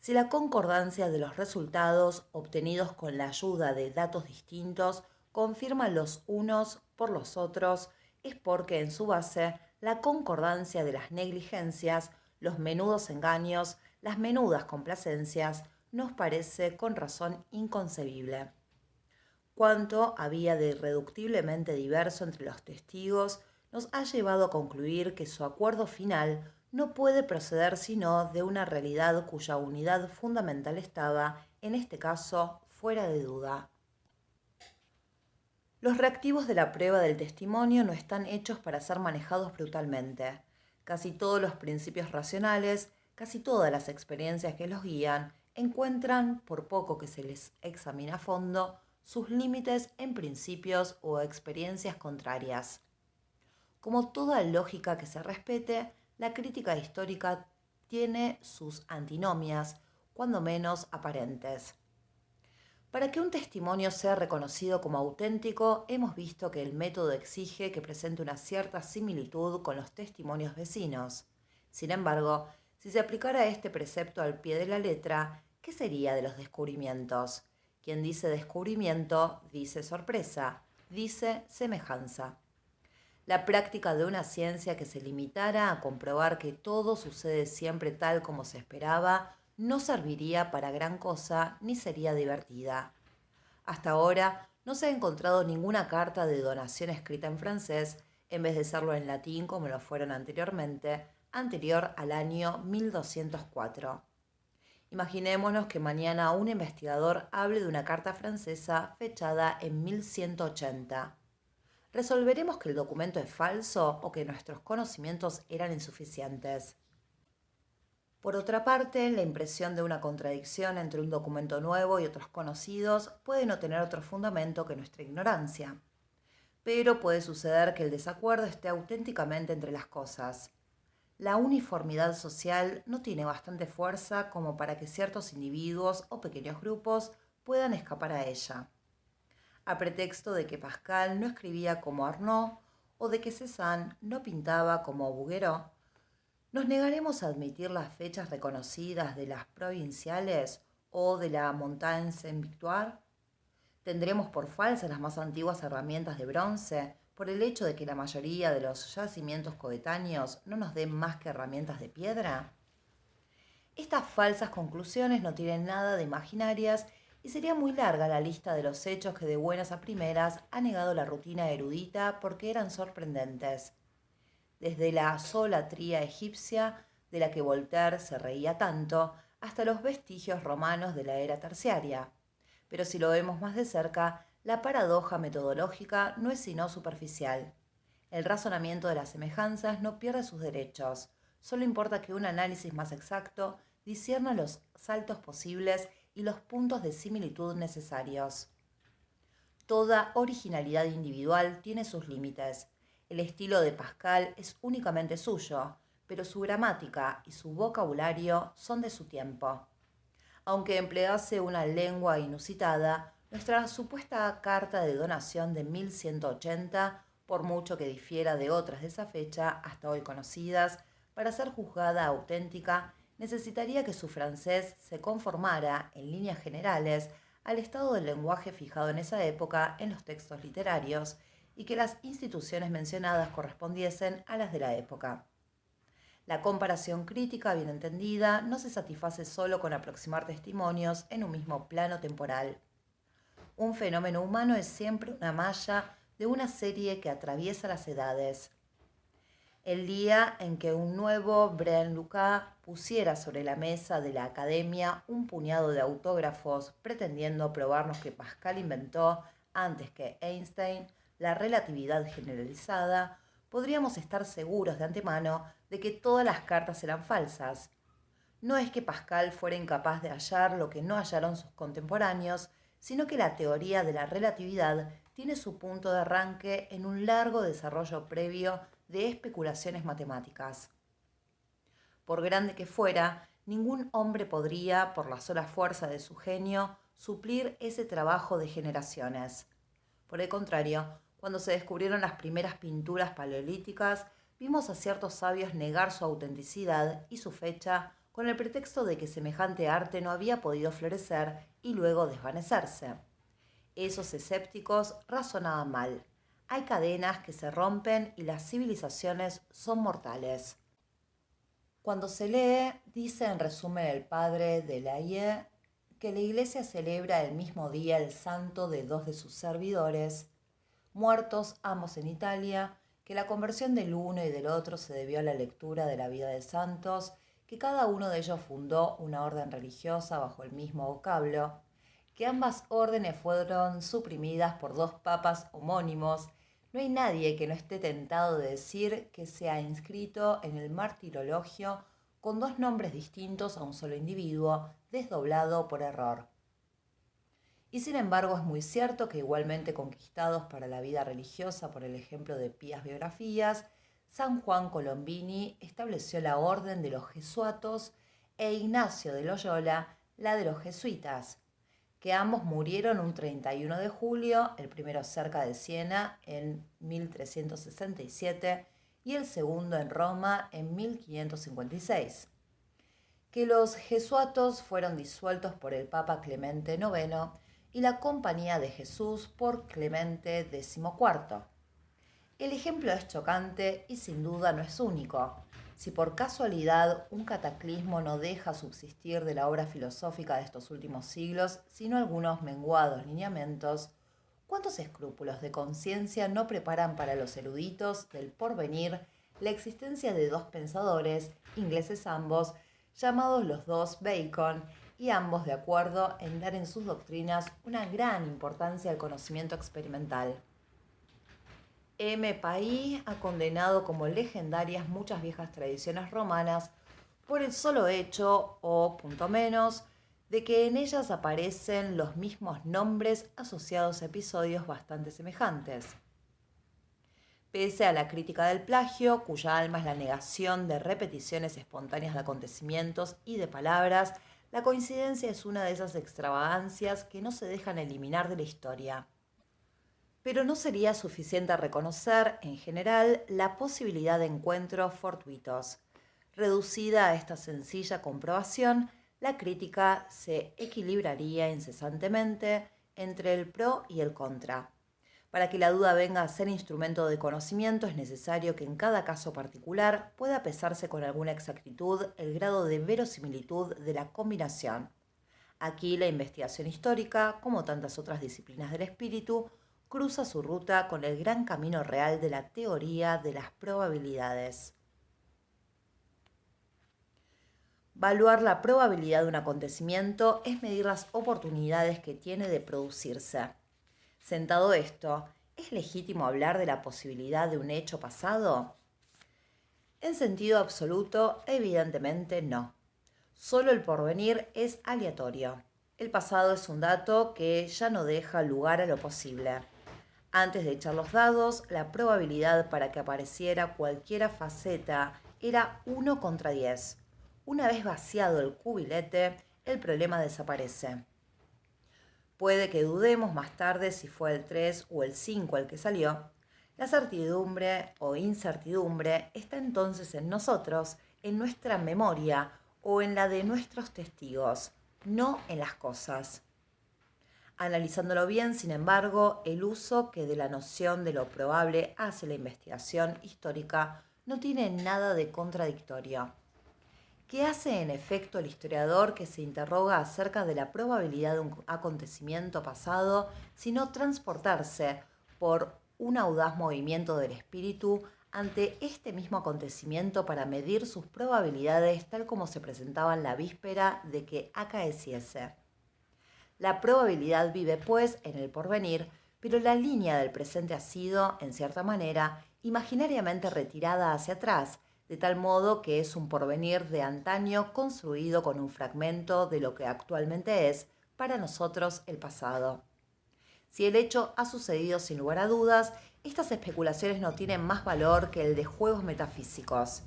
si la concordancia de los resultados obtenidos con la ayuda de datos distintos confirman los unos por los otros, es porque en su base la concordancia de las negligencias, los menudos engaños, las menudas complacencias, nos parece con razón inconcebible. Cuánto había de irreductiblemente diverso entre los testigos nos ha llevado a concluir que su acuerdo final no puede proceder sino de una realidad cuya unidad fundamental estaba, en este caso, fuera de duda. Los reactivos de la prueba del testimonio no están hechos para ser manejados brutalmente. Casi todos los principios racionales, casi todas las experiencias que los guían, encuentran, por poco que se les examine a fondo, sus límites en principios o experiencias contrarias. Como toda lógica que se respete, la crítica histórica tiene sus antinomias, cuando menos aparentes. Para que un testimonio sea reconocido como auténtico, hemos visto que el método exige que presente una cierta similitud con los testimonios vecinos. Sin embargo, si se aplicara este precepto al pie de la letra, ¿qué sería de los descubrimientos? Quien dice descubrimiento, dice sorpresa, dice semejanza. La práctica de una ciencia que se limitara a comprobar que todo sucede siempre tal como se esperaba no serviría para gran cosa ni sería divertida. Hasta ahora no se ha encontrado ninguna carta de donación escrita en francés en vez de serlo en latín como lo fueron anteriormente, anterior al año 1204. Imaginémonos que mañana un investigador hable de una carta francesa fechada en 1180. ¿Resolveremos que el documento es falso o que nuestros conocimientos eran insuficientes? Por otra parte, la impresión de una contradicción entre un documento nuevo y otros conocidos puede no tener otro fundamento que nuestra ignorancia. Pero puede suceder que el desacuerdo esté auténticamente entre las cosas. La uniformidad social no tiene bastante fuerza como para que ciertos individuos o pequeños grupos puedan escapar a ella. A pretexto de que Pascal no escribía como Arnaud o de que Cézanne no pintaba como Bouguereau, ¿nos negaremos a admitir las fechas reconocidas de las provinciales o de la Montagne Sainte-Victoire? ¿Tendremos por falsas las más antiguas herramientas de bronce por el hecho de que la mayoría de los yacimientos coetáneos no nos den más que herramientas de piedra? Estas falsas conclusiones no tienen nada de imaginarias y sería muy larga la lista de los hechos que de buenas a primeras ha negado la rutina erudita porque eran sorprendentes. Desde la solatría egipcia, de la que Voltaire se reía tanto, hasta los vestigios romanos de la era terciaria. Pero si lo vemos más de cerca, la paradoja metodológica no es sino superficial. El razonamiento de las semejanzas no pierde sus derechos, solo importa que un análisis más exacto discierna los saltos posibles y los puntos de similitud necesarios. Toda originalidad individual tiene sus límites. El estilo de Pascal es únicamente suyo, pero su gramática y su vocabulario son de su tiempo. Aunque emplease una lengua inusitada, nuestra supuesta carta de donación de 1180, por mucho que difiera de otras de esa fecha, hasta hoy conocidas, para ser juzgada auténtica, necesitaría que su francés se conformara, en líneas generales, al estado del lenguaje fijado en esa época en los textos literarios, y que las instituciones mencionadas correspondiesen a las de la época. La comparación crítica bien entendida no se satisface solo con aproximar testimonios en un mismo plano temporal. Un fenómeno humano es siempre una malla de una serie que atraviesa las edades. El día en que un nuevo Brain-Lucas pusiera sobre la mesa de la academia un puñado de autógrafos pretendiendo probarnos que Pascal inventó, antes que Einstein, la relatividad generalizada, podríamos estar seguros de antemano de que todas las cartas eran falsas. No es que Pascal fuera incapaz de hallar lo que no hallaron sus contemporáneos, sino que la teoría de la relatividad tiene su punto de arranque en un largo desarrollo previo de especulaciones matemáticas. Por grande que fuera, ningún hombre podría, por la sola fuerza de su genio, suplir ese trabajo de generaciones. Por el contrario, cuando se descubrieron las primeras pinturas paleolíticas, vimos a ciertos sabios negar su autenticidad y su fecha con el pretexto de que semejante arte no había podido florecer y luego desvanecerse. Esos escépticos razonaban mal. Hay cadenas que se rompen y las civilizaciones son mortales. Cuando se lee, dice en resumen el padre de Laie, que la Iglesia celebra el mismo día el santo de dos de sus servidores, muertos ambos en Italia, que la conversión del uno y del otro se debió a la lectura de la vida de santos, que cada uno de ellos fundó una orden religiosa bajo el mismo vocablo, que ambas órdenes fueron suprimidas por dos papas homónimos. No hay nadie que no esté tentado de decir que se ha inscrito en el martirologio con dos nombres distintos a un solo individuo, desdoblado por error. Y sin embargo es muy cierto que igualmente conquistados para la vida religiosa por el ejemplo de pías biografías, San Juan Colombini estableció la orden de los jesuatos e Ignacio de Loyola la de los jesuitas, que ambos murieron un 31 de julio, el primero cerca de Siena en 1367 y el segundo en Roma en 1556. Que los jesuatos fueron disueltos por el Papa Clemente IX y la Compañía de Jesús por Clemente XIV. El ejemplo es chocante y sin duda no es único. Si por casualidad un cataclismo no deja subsistir de la obra filosófica de estos últimos siglos, sino algunos menguados lineamientos, ¿cuántos escrúpulos de conciencia no preparan para los eruditos del porvenir la existencia de dos pensadores, ingleses ambos, llamados los dos Bacon, y ambos de acuerdo en dar en sus doctrinas una gran importancia al conocimiento experimental? M. Paí ha condenado como legendarias muchas viejas tradiciones romanas por el solo hecho, o punto menos, de que en ellas aparecen los mismos nombres asociados a episodios bastante semejantes. Pese a la crítica del plagio, cuya alma es la negación de repeticiones espontáneas de acontecimientos y de palabras, la coincidencia es una de esas extravagancias que no se dejan eliminar de la historia. Pero no sería suficiente reconocer, en general, la posibilidad de encuentros fortuitos. Reducida a esta sencilla comprobación, la crítica se equilibraría incesantemente entre el pro y el contra. Para que la duda venga a ser instrumento de conocimiento, es necesario que en cada caso particular pueda pesarse con alguna exactitud el grado de verosimilitud de la combinación. Aquí la investigación histórica, como tantas otras disciplinas del espíritu, cruza su ruta con el gran camino real de la teoría de las probabilidades. Valuar la probabilidad de un acontecimiento es medir las oportunidades que tiene de producirse. Sentado esto, ¿es legítimo hablar de la posibilidad de un hecho pasado? En sentido absoluto, evidentemente no. Solo el porvenir es aleatorio. El pasado es un dato que ya no deja lugar a lo posible. Antes de echar los dados, la probabilidad para que apareciera cualquiera faceta era 1 contra 10. Una vez vaciado el cubilete, el problema desaparece. Puede que dudemos más tarde si fue el 3 o el 5 el que salió. La certidumbre o incertidumbre está entonces en nosotros, en nuestra memoria o en la de nuestros testigos, no en las cosas. Analizándolo bien, sin embargo, el uso que de la noción de lo probable hace la investigación histórica no tiene nada de contradictorio. ¿Qué hace en efecto el historiador que se interroga acerca de la probabilidad de un acontecimiento pasado, sino transportarse por un audaz movimiento del espíritu ante este mismo acontecimiento para medir sus probabilidades tal como se presentaban la víspera de que acaeciese? La probabilidad vive, pues, en el porvenir, pero la línea del presente ha sido, en cierta manera, imaginariamente retirada hacia atrás, de tal modo que es un porvenir de antaño construido con un fragmento de lo que actualmente es, para nosotros, el pasado. Si el hecho ha sucedido sin lugar a dudas, estas especulaciones no tienen más valor que el de juegos metafísicos.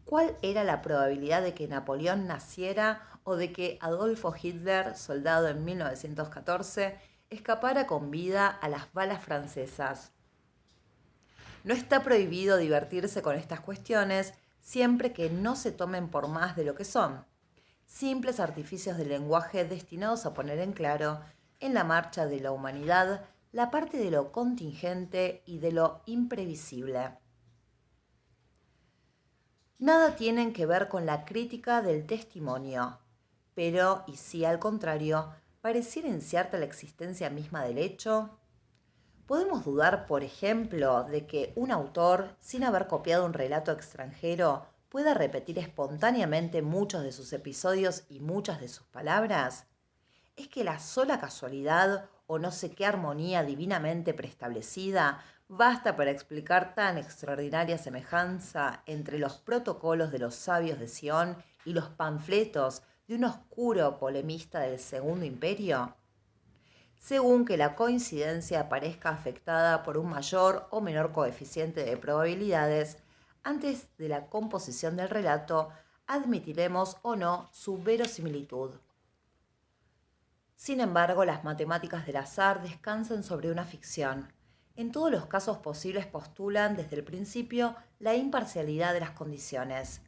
¿Cuál era la probabilidad de que Napoleón naciera o de que Adolfo Hitler, soldado en 1914, escapara con vida a las balas francesas? No está prohibido divertirse con estas cuestiones siempre que no se tomen por más de lo que son. Simples artificios del lenguaje destinados a poner en claro, en la marcha de la humanidad, la parte de lo contingente y de lo imprevisible. Nada tienen que ver con la crítica del testimonio, pero, y si al contrario, pareciera incierta la existencia misma del hecho. ¿Podemos dudar, por ejemplo, de que un autor, sin haber copiado un relato extranjero, pueda repetir espontáneamente muchos de sus episodios y muchas de sus palabras? ¿Es que la sola casualidad o no sé qué armonía divinamente preestablecida basta para explicar tan extraordinaria semejanza entre los protocolos de los sabios de Sion y los panfletos de un oscuro polemista del Segundo Imperio? según que la coincidencia parezca afectada por un mayor o menor coeficiente de probabilidades. Antes de la composición del relato, admitiremos o no su verosimilitud. Sin embargo, las matemáticas del azar descansan sobre una ficción. En todos los casos posibles postulan desde el principio la imparcialidad de las condiciones.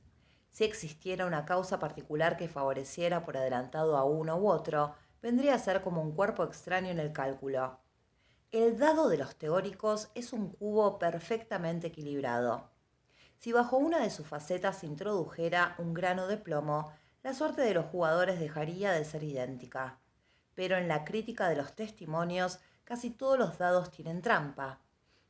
Si existiera una causa particular que favoreciera por adelantado a uno u otro, vendría a ser como un cuerpo extraño en el cálculo. El dado de los teóricos es un cubo perfectamente equilibrado. Si bajo una de sus facetas se introdujera un grano de plomo, la suerte de los jugadores dejaría de ser idéntica. Pero en la crítica de los testimonios, casi todos los dados tienen trampa,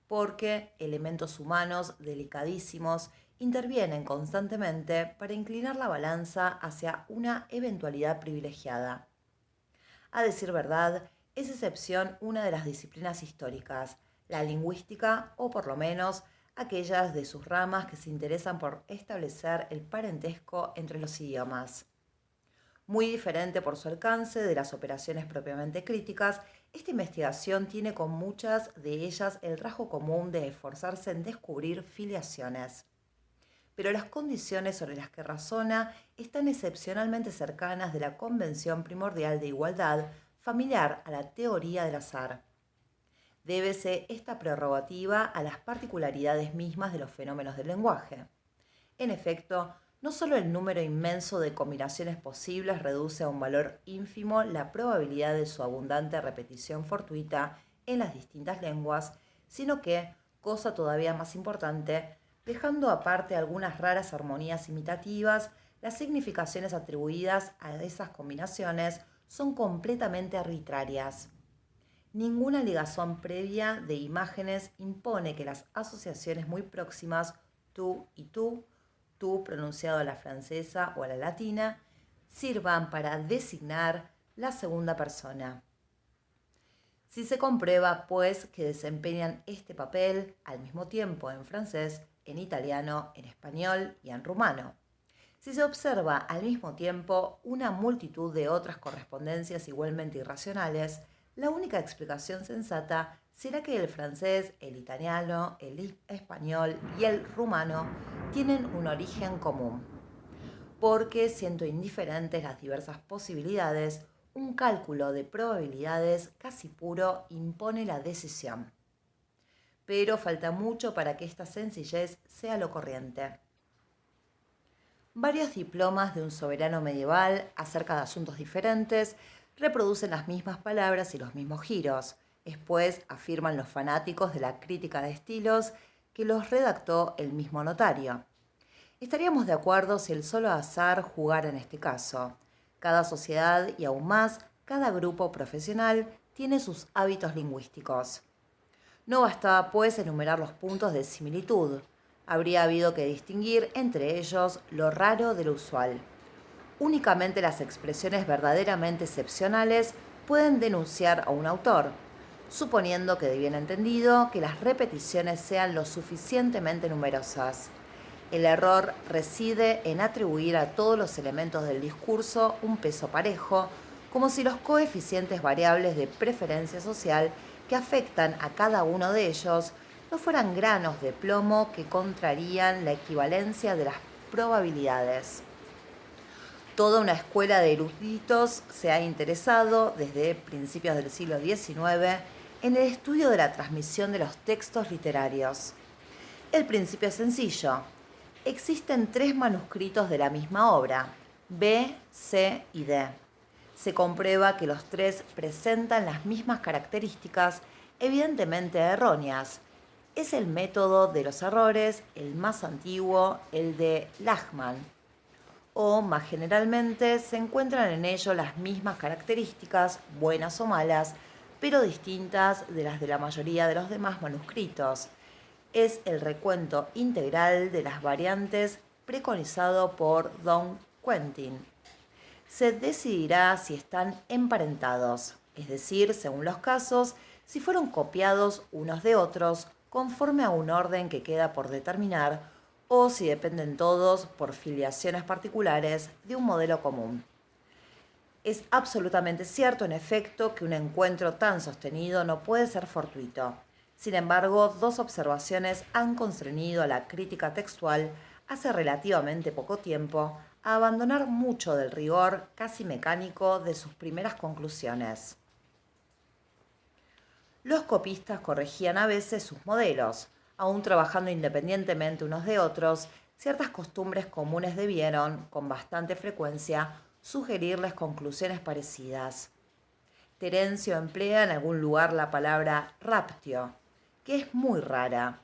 porque elementos humanos delicadísimos intervienen constantemente para inclinar la balanza hacia una eventualidad privilegiada. A decir verdad, es excepción una de las disciplinas históricas, la lingüística, o por lo menos aquellas de sus ramas que se interesan por establecer el parentesco entre los idiomas. Muy diferente por su alcance de las operaciones propiamente críticas, esta investigación tiene con muchas de ellas el rasgo común de esforzarse en descubrir filiaciones. Pero las condiciones sobre las que razona están excepcionalmente cercanas de la convención primordial de igualdad familiar a la teoría del azar. Débese esta prerrogativa a las particularidades mismas de los fenómenos del lenguaje. En efecto, no solo el número inmenso de combinaciones posibles reduce a un valor ínfimo la probabilidad de su abundante repetición fortuita en las distintas lenguas, sino que, cosa todavía más importante, dejando aparte algunas raras armonías imitativas, las significaciones atribuidas a esas combinaciones son completamente arbitrarias. Ninguna ligazón previa de imágenes impone que las asociaciones muy próximas, tú y tú pronunciado a la francesa o a la latina, sirvan para designar la segunda persona. Si se comprueba, pues, que desempeñan este papel al mismo tiempo en francés, en italiano, en español y en rumano. Si se observa al mismo tiempo una multitud de otras correspondencias igualmente irracionales, la única explicación sensata será que el francés, el italiano, el español y el rumano tienen un origen común. Porque, siendo indiferentes las diversas posibilidades, un cálculo de probabilidades casi puro impone la decisión. Pero falta mucho para que esta sencillez sea lo corriente. Varios diplomas de un soberano medieval acerca de asuntos diferentes reproducen las mismas palabras y los mismos giros. Después afirman los fanáticos de la crítica de estilos que los redactó el mismo notario. Estaríamos de acuerdo si el solo azar jugara en este caso. Cada sociedad y aún más, cada grupo profesional tiene sus hábitos lingüísticos. No bastaba pues enumerar los puntos de similitud. Habría habido que distinguir entre ellos lo raro de lo usual. Únicamente las expresiones verdaderamente excepcionales pueden denunciar a un autor, suponiendo que de bien entendido que las repeticiones sean lo suficientemente numerosas. El error reside en atribuir a todos los elementos del discurso un peso parejo, como si los coeficientes variables de preferencia social que afectan a cada uno de ellos no fueran granos de plomo que contrarían la equivalencia de las probabilidades. Toda una escuela de eruditos se ha interesado, desde principios del siglo XIX, en el estudio de la transmisión de los textos literarios. El principio es sencillo. Existen 3 manuscritos de la misma obra, B, C y D. Se comprueba que los 3 presentan las mismas características, evidentemente erróneas. Es el método de los errores, el más antiguo, el de Lachmann. O, más generalmente, se encuentran en ello las mismas características, buenas o malas, pero distintas de las de la mayoría de los demás manuscritos. Es el recuento integral de las variantes preconizado por Don Quentin. Se decidirá si están emparentados, es decir, según los casos, si fueron copiados unos de otros conforme a un orden que queda por determinar o si dependen todos por filiaciones particulares de un modelo común. Es absolutamente cierto, en efecto, que un encuentro tan sostenido no puede ser fortuito. Sin embargo, dos observaciones han constreñido a la crítica textual hace relativamente poco tiempo a abandonar mucho del rigor casi mecánico de sus primeras conclusiones. Los copistas corregían a veces sus modelos, aún trabajando independientemente unos de otros. Ciertas costumbres comunes debieron, con bastante frecuencia, sugerirles conclusiones parecidas. Terencio emplea en algún lugar la palabra raptio, que es muy rara.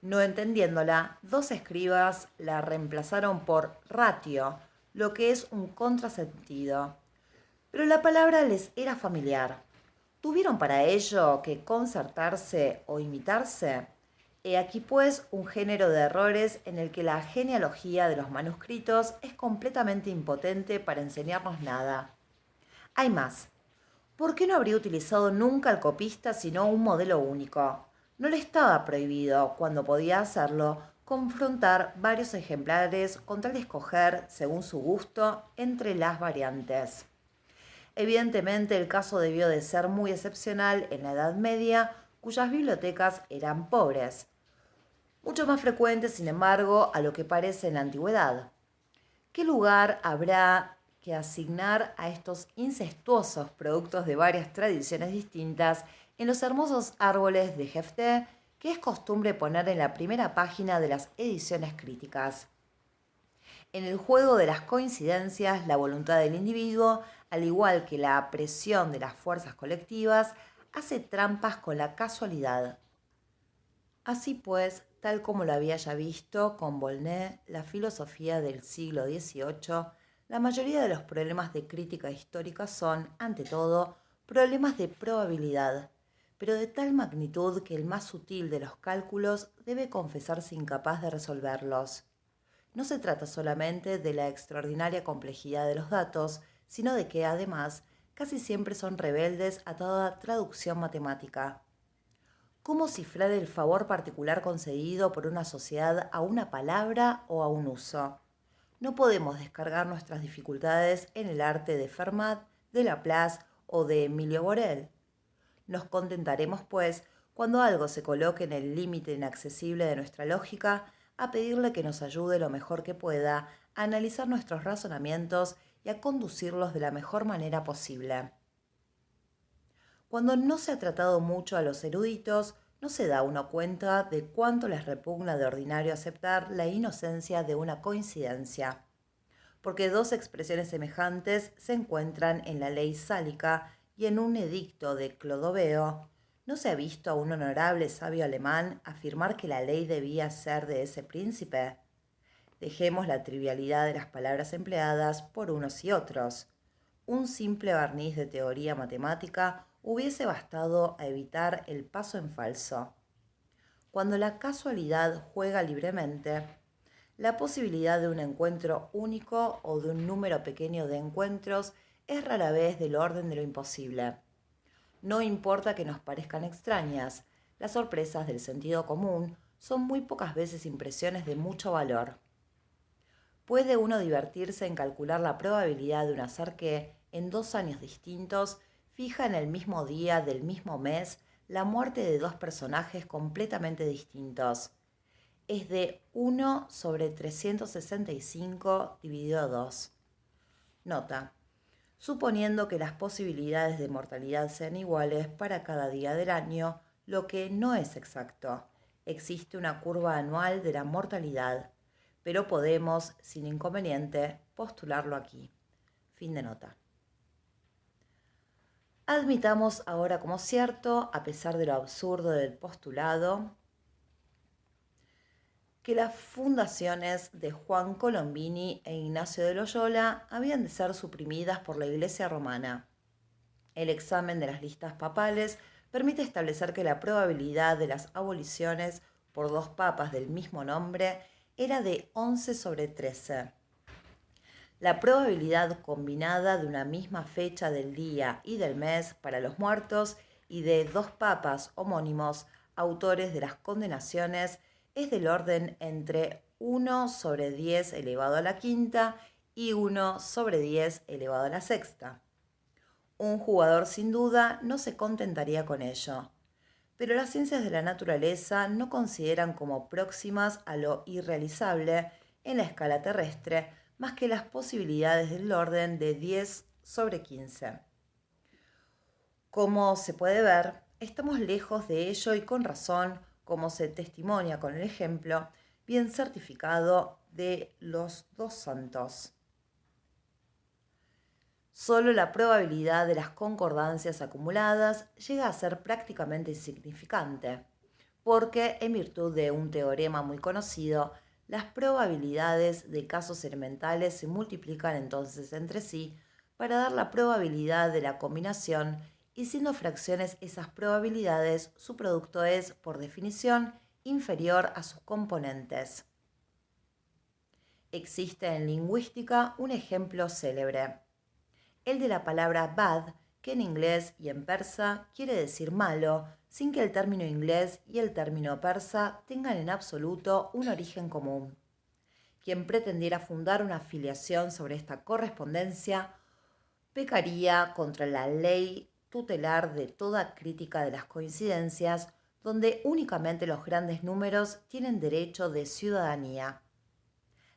No entendiéndola, dos escribas la reemplazaron por ratio, lo que es un contrasentido. Pero la palabra les era familiar. ¿Tuvieron para ello que concertarse o imitarse? He aquí pues un género de errores en el que la genealogía de los manuscritos es completamente impotente para enseñarnos nada. Hay más. ¿Por qué no habría utilizado nunca el copista sino un modelo único? No le estaba prohibido, cuando podía hacerlo, confrontar varios ejemplares con tal de escoger, según su gusto, entre las variantes. Evidentemente el caso debió de ser muy excepcional en la Edad Media, cuyas bibliotecas eran pobres. Mucho más frecuente, sin embargo, a lo que parece en la antigüedad. ¿Qué lugar habrá que asignar a estos incestuosos productos de varias tradiciones distintas en los hermosos árboles de Jefté que es costumbre poner en la primera página de las ediciones críticas? En el juego de las coincidencias, la voluntad del individuo, al igual que la presión de las fuerzas colectivas, hace trampas con la casualidad. Así pues, tal como lo había ya visto con Volney, la filosofía del siglo XVIII, la mayoría de los problemas de crítica histórica son, ante todo, problemas de probabilidad, pero de tal magnitud que el más sutil de los cálculos debe confesarse incapaz de resolverlos. No se trata solamente de la extraordinaria complejidad de los datos, sino de que, además, casi siempre son rebeldes a toda traducción matemática. ¿Cómo cifrar el favor particular concedido por una sociedad a una palabra o a un uso? No podemos descargar nuestras dificultades en el arte de Fermat, de Laplace o de Emilio Borel. Nos contentaremos, pues, cuando algo se coloque en el límite inaccesible de nuestra lógica, a pedirle que nos ayude lo mejor que pueda a analizar nuestros razonamientos y a conducirlos de la mejor manera posible. Cuando no se ha tratado mucho a los eruditos, no se da uno cuenta de cuánto les repugna de ordinario aceptar la inocencia de una coincidencia, porque dos expresiones semejantes se encuentran en la ley sálica y en un edicto de Clodoveo. ¿No se ha visto a un honorable sabio alemán afirmar que la ley debía ser de ese príncipe? Dejemos la trivialidad de las palabras empleadas por unos y otros. Un simple barniz de teoría matemática hubiese bastado a evitar el paso en falso. Cuando la casualidad juega libremente, la posibilidad de un encuentro único o de un número pequeño de encuentros es rara vez del orden de lo imposible. No importa que nos parezcan extrañas, las sorpresas del sentido común son muy pocas veces impresiones de mucho valor. Puede uno divertirse en calcular la probabilidad de un azar que, en 2 años distintos, fija en el mismo día del mismo mes la muerte de dos personajes completamente distintos. Es de 1 sobre 365 dividido 2. Nota. Suponiendo que las posibilidades de mortalidad sean iguales para cada día del año, lo que no es exacto. Existe una curva anual de la mortalidad, pero podemos, sin inconveniente, postularlo aquí. Fin de nota. Admitamos ahora como cierto, a pesar de lo absurdo del postulado, que las fundaciones de Juan Colombini e Ignacio de Loyola habían de ser suprimidas por la Iglesia romana. El examen de las listas papales permite establecer que la probabilidad de las aboliciones por dos papas del mismo nombre era de 11 sobre 13. La probabilidad combinada de una misma fecha del día y del mes para los muertos y de dos papas homónimos, autores de las condenaciones, es del orden entre 1 sobre 10 elevado a la quinta y 1 sobre 10 elevado a la sexta. Un jugador sin duda no se contentaría con ello, pero las ciencias de la naturaleza no consideran como próximas a lo irrealizable en la escala terrestre más que las posibilidades del orden de 10 sobre 15. Como se puede ver, estamos lejos de ello y con razón, como se testimonia con el ejemplo bien certificado de los dos santos. Solo la probabilidad de las concordancias acumuladas llega a ser prácticamente insignificante, porque en virtud de un teorema muy conocido, las probabilidades de casos elementales se multiplican entonces entre sí para dar la probabilidad de la combinación y siendo fracciones esas probabilidades, su producto es, por definición, inferior a sus componentes. Existe en lingüística un ejemplo célebre, el de la palabra bad, que en inglés y en persa quiere decir malo, sin que el término inglés y el término persa tengan en absoluto un origen común. Quien pretendiera fundar una afiliación sobre esta correspondencia pecaría contra la ley tutelar de toda crítica de las coincidencias, donde únicamente los grandes números tienen derecho de ciudadanía.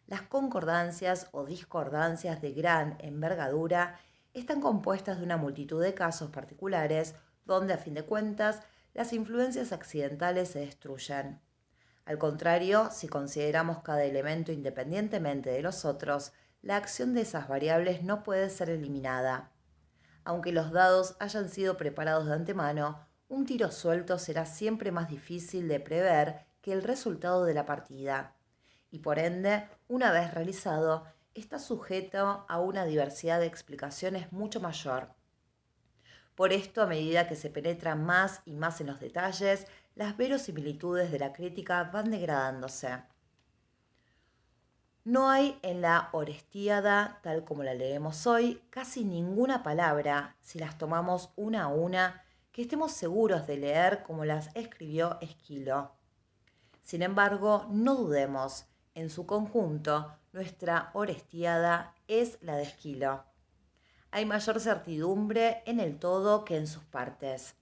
Las concordancias o discordancias de gran envergadura están compuestas de una multitud de casos particulares donde, a fin de cuentas, las influencias accidentales se destruyen. Al contrario, si consideramos cada elemento independientemente de los otros, la acción de esas variables no puede ser eliminada. Aunque los dados hayan sido preparados de antemano, un tiro suelto será siempre más difícil de prever que el resultado de la partida, y por ende, una vez realizado, está sujeto a una diversidad de explicaciones mucho mayor. Por esto, a medida que se penetra más y más en los detalles, las verosimilitudes de la crítica van degradándose. No hay en la Orestíada, tal como la leemos hoy, casi ninguna palabra, si las tomamos una a una, que estemos seguros de leer como las escribió Esquilo. Sin embargo, no dudemos, en su conjunto, nuestra Orestíada es la de Esquilo. Hay mayor certidumbre en el todo que en sus partes.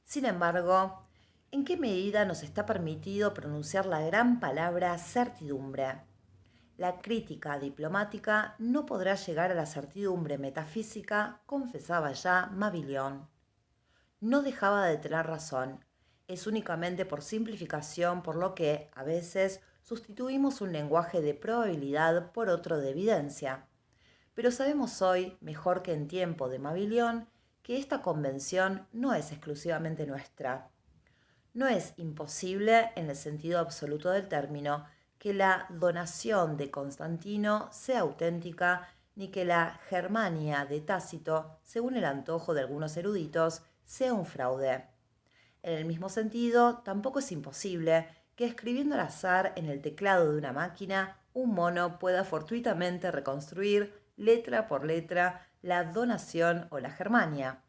Sin embargo, ¿en qué medida nos está permitido pronunciar la gran palabra certidumbre? La crítica diplomática no podrá llegar a la certidumbre metafísica, confesaba ya Mabillon. No dejaba de tener razón. Es únicamente por simplificación por lo que, a veces, sustituimos un lenguaje de probabilidad por otro de evidencia. Pero sabemos hoy, mejor que en tiempo de Mabillon, que esta convención no es exclusivamente nuestra. No es imposible, en el sentido absoluto del término, que la donación de Constantino sea auténtica, ni que la Germania de Tácito, según el antojo de algunos eruditos, sea un fraude. En el mismo sentido, tampoco es imposible que escribiendo al azar en el teclado de una máquina, un mono pueda fortuitamente reconstruir, letra por letra, la donación o la Germania.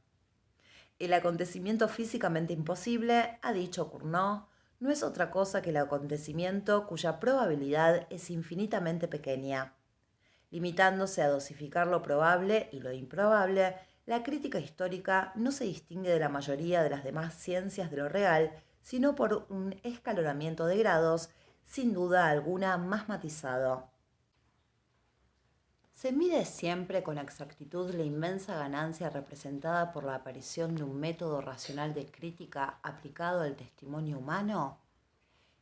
El acontecimiento físicamente imposible, ha dicho Cournot, no es otra cosa que el acontecimiento cuya probabilidad es infinitamente pequeña. Limitándose a dosificar lo probable y lo improbable, la crítica histórica no se distingue de la mayoría de las demás ciencias de lo real, sino por un escalonamiento de grados, sin duda alguna más matizado. ¿Se mide siempre con exactitud la inmensa ganancia representada por la aparición de un método racional de crítica aplicado al testimonio humano?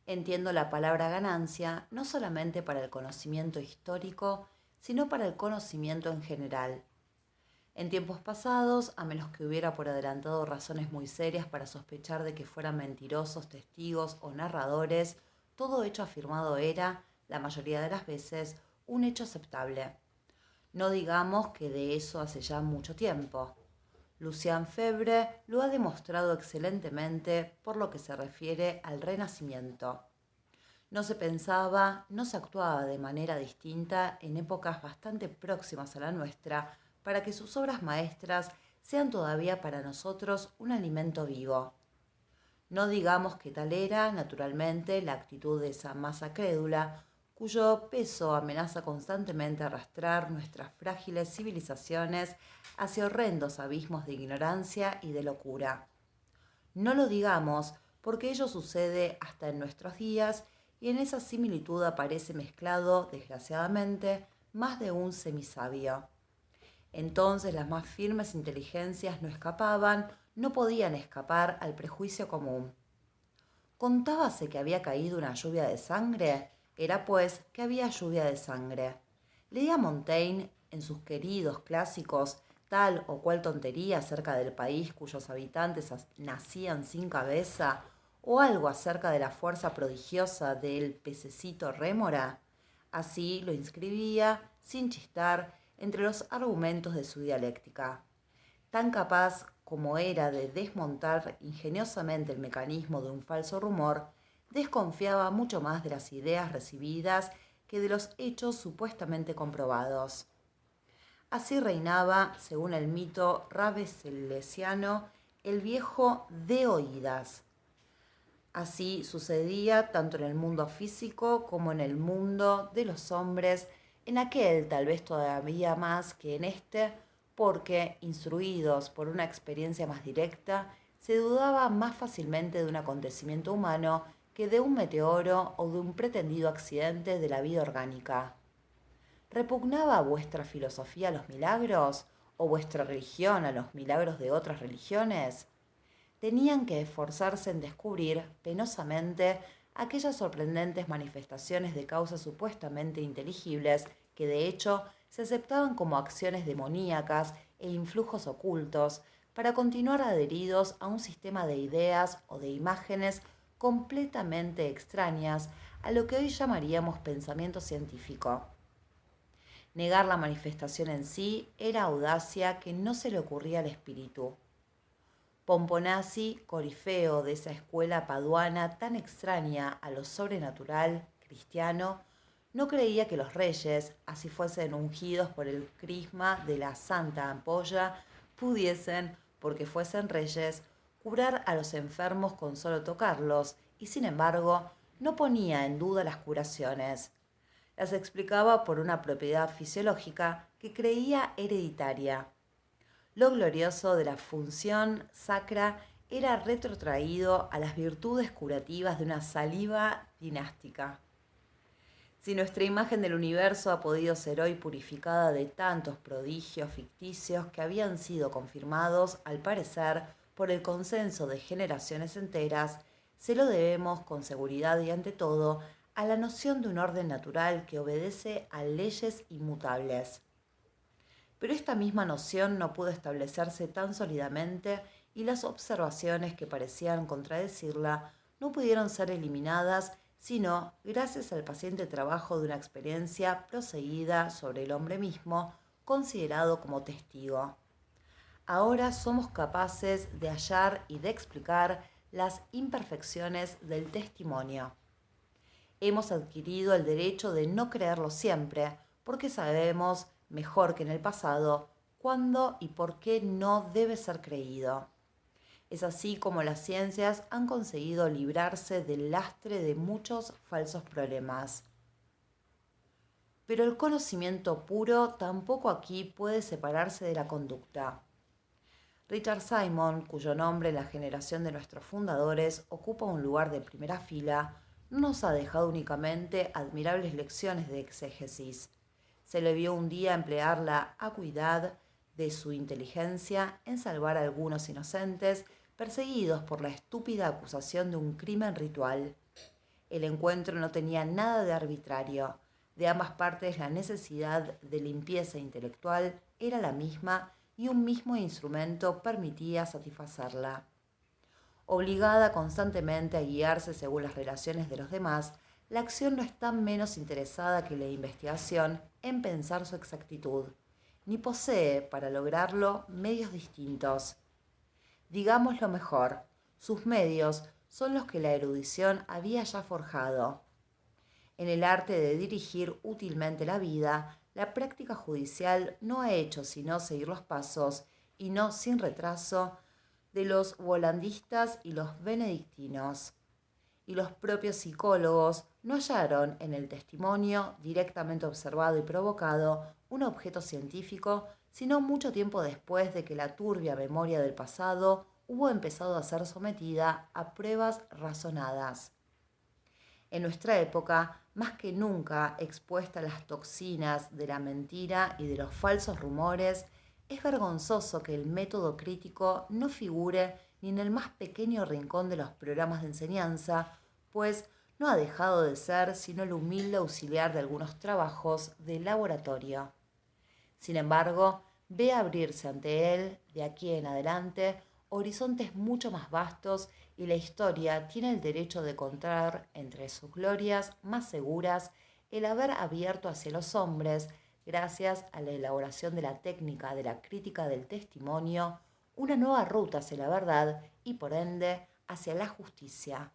Entiendo la palabra ganancia no solamente para el conocimiento histórico, sino para el conocimiento en general. En tiempos pasados, a menos que hubiera por adelantado razones muy serias para sospechar de que fueran mentirosos testigos o narradores, todo hecho afirmado era, la mayoría de las veces, un hecho aceptable. No digamos que de eso hace ya mucho tiempo. Lucien Febvre lo ha demostrado excelentemente por lo que se refiere al Renacimiento. No se pensaba, no se actuaba de manera distinta en épocas bastante próximas a la nuestra para que sus obras maestras sean todavía para nosotros un alimento vivo. No digamos que tal era, naturalmente, la actitud de esa masa crédula, cuyo peso amenaza constantemente arrastrar nuestras frágiles civilizaciones hacia horrendos abismos de ignorancia y de locura. No lo digamos porque ello sucede hasta en nuestros días y en esa similitud aparece mezclado, desgraciadamente, más de un semisabio. Entonces las más firmes inteligencias no podían escapar al prejuicio común. ¿Contábase que había caído una lluvia de sangre? Era pues que había lluvia de sangre. Leía Montaigne en sus queridos clásicos tal o cual tontería acerca del país cuyos habitantes nacían sin cabeza, o algo acerca de la fuerza prodigiosa del pececito rémora. Así lo inscribía, sin chistar, entre los argumentos de su dialéctica. Tan capaz como era de desmontar ingeniosamente el mecanismo de un falso rumor, desconfiaba mucho más de las ideas recibidas que de los hechos supuestamente comprobados. Así reinaba, según el mito rabeselesiano, el viejo de oídas. Así sucedía tanto en el mundo físico como en el mundo de los hombres, en aquel tal vez todavía más que en este, porque, instruidos por una experiencia más directa, se dudaba más fácilmente de un acontecimiento humano que de un meteoro o de un pretendido accidente de la vida orgánica. ¿Repugnaba a vuestra filosofía a los milagros o vuestra religión a los milagros de otras religiones? Tenían que esforzarse en descubrir penosamente aquellas sorprendentes manifestaciones de causas supuestamente inteligibles que de hecho se aceptaban como acciones demoníacas e influjos ocultos para continuar adheridos a un sistema de ideas o de imágenes completamente extrañas a lo que hoy llamaríamos pensamiento científico. Negar la manifestación en sí era audacia que no se le ocurría al espíritu. Pomponazzi, corifeo de esa escuela paduana tan extraña a lo sobrenatural cristiano, no creía que los reyes, así fuesen ungidos por el crisma de la santa ampolla, pudiesen, porque fuesen reyes, curar a los enfermos con solo tocarlos, y sin embargo no ponía en duda las curaciones. Las explicaba por una propiedad fisiológica que creía hereditaria. Lo glorioso de la función sacra era retrotraído a las virtudes curativas de una saliva dinástica. Si nuestra imagen del universo ha podido ser hoy purificada de tantos prodigios ficticios que habían sido confirmados, al parecer, por el consenso de generaciones enteras, se lo debemos con seguridad y ante todo a la noción de un orden natural que obedece a leyes inmutables. Pero esta misma noción no pudo establecerse tan sólidamente y las observaciones que parecían contradecirla no pudieron ser eliminadas sino gracias al paciente trabajo de una experiencia proseguida sobre el hombre mismo, considerado como testigo. Ahora somos capaces de hallar y de explicar las imperfecciones del testimonio. Hemos adquirido el derecho de no creerlo siempre, porque sabemos, mejor que en el pasado, cuándo y por qué no debe ser creído. Es así como las ciencias han conseguido librarse del lastre de muchos falsos problemas. Pero el conocimiento puro tampoco aquí puede separarse de la conducta. Richard Simon, cuyo nombre en la generación de nuestros fundadores ocupa un lugar de primera fila, no nos ha dejado únicamente admirables lecciones de exégesis. Se le vio un día emplear la acuidad de su inteligencia en salvar a algunos inocentes perseguidos por la estúpida acusación de un crimen ritual. El encuentro no tenía nada de arbitrario. De ambas partes la necesidad de limpieza intelectual era la misma y un mismo instrumento permitía satisfacerla. Obligada constantemente a guiarse según las relaciones de los demás, la acción no está menos interesada que la investigación en pensar su exactitud, ni posee, para lograrlo, medios distintos. Digámoslo mejor, sus medios son los que la erudición había ya forjado. En el arte de dirigir útilmente la vida, la práctica judicial no ha hecho sino seguir los pasos, y no sin retraso, de los volandistas y los benedictinos. y los propios psicólogos no hallaron en el testimonio directamente observado y provocado un objeto científico, sino mucho tiempo después de que la turbia memoria del pasado hubo empezado a ser sometida a pruebas razonadas. En nuestra época, más que nunca expuesta a las toxinas de la mentira y de los falsos rumores, es vergonzoso que el método crítico no figure ni en el más pequeño rincón de los programas de enseñanza, pues no ha dejado de ser sino el humilde auxiliar de algunos trabajos de laboratorio. Sin embargo, ve abrirse ante él, de aquí en adelante, horizontes mucho más vastos y la historia tiene el derecho de contar entre sus glorias más seguras el haber abierto hacia los hombres, gracias a la elaboración de la técnica de la crítica del testimonio, una nueva ruta hacia la verdad y por ende hacia la justicia.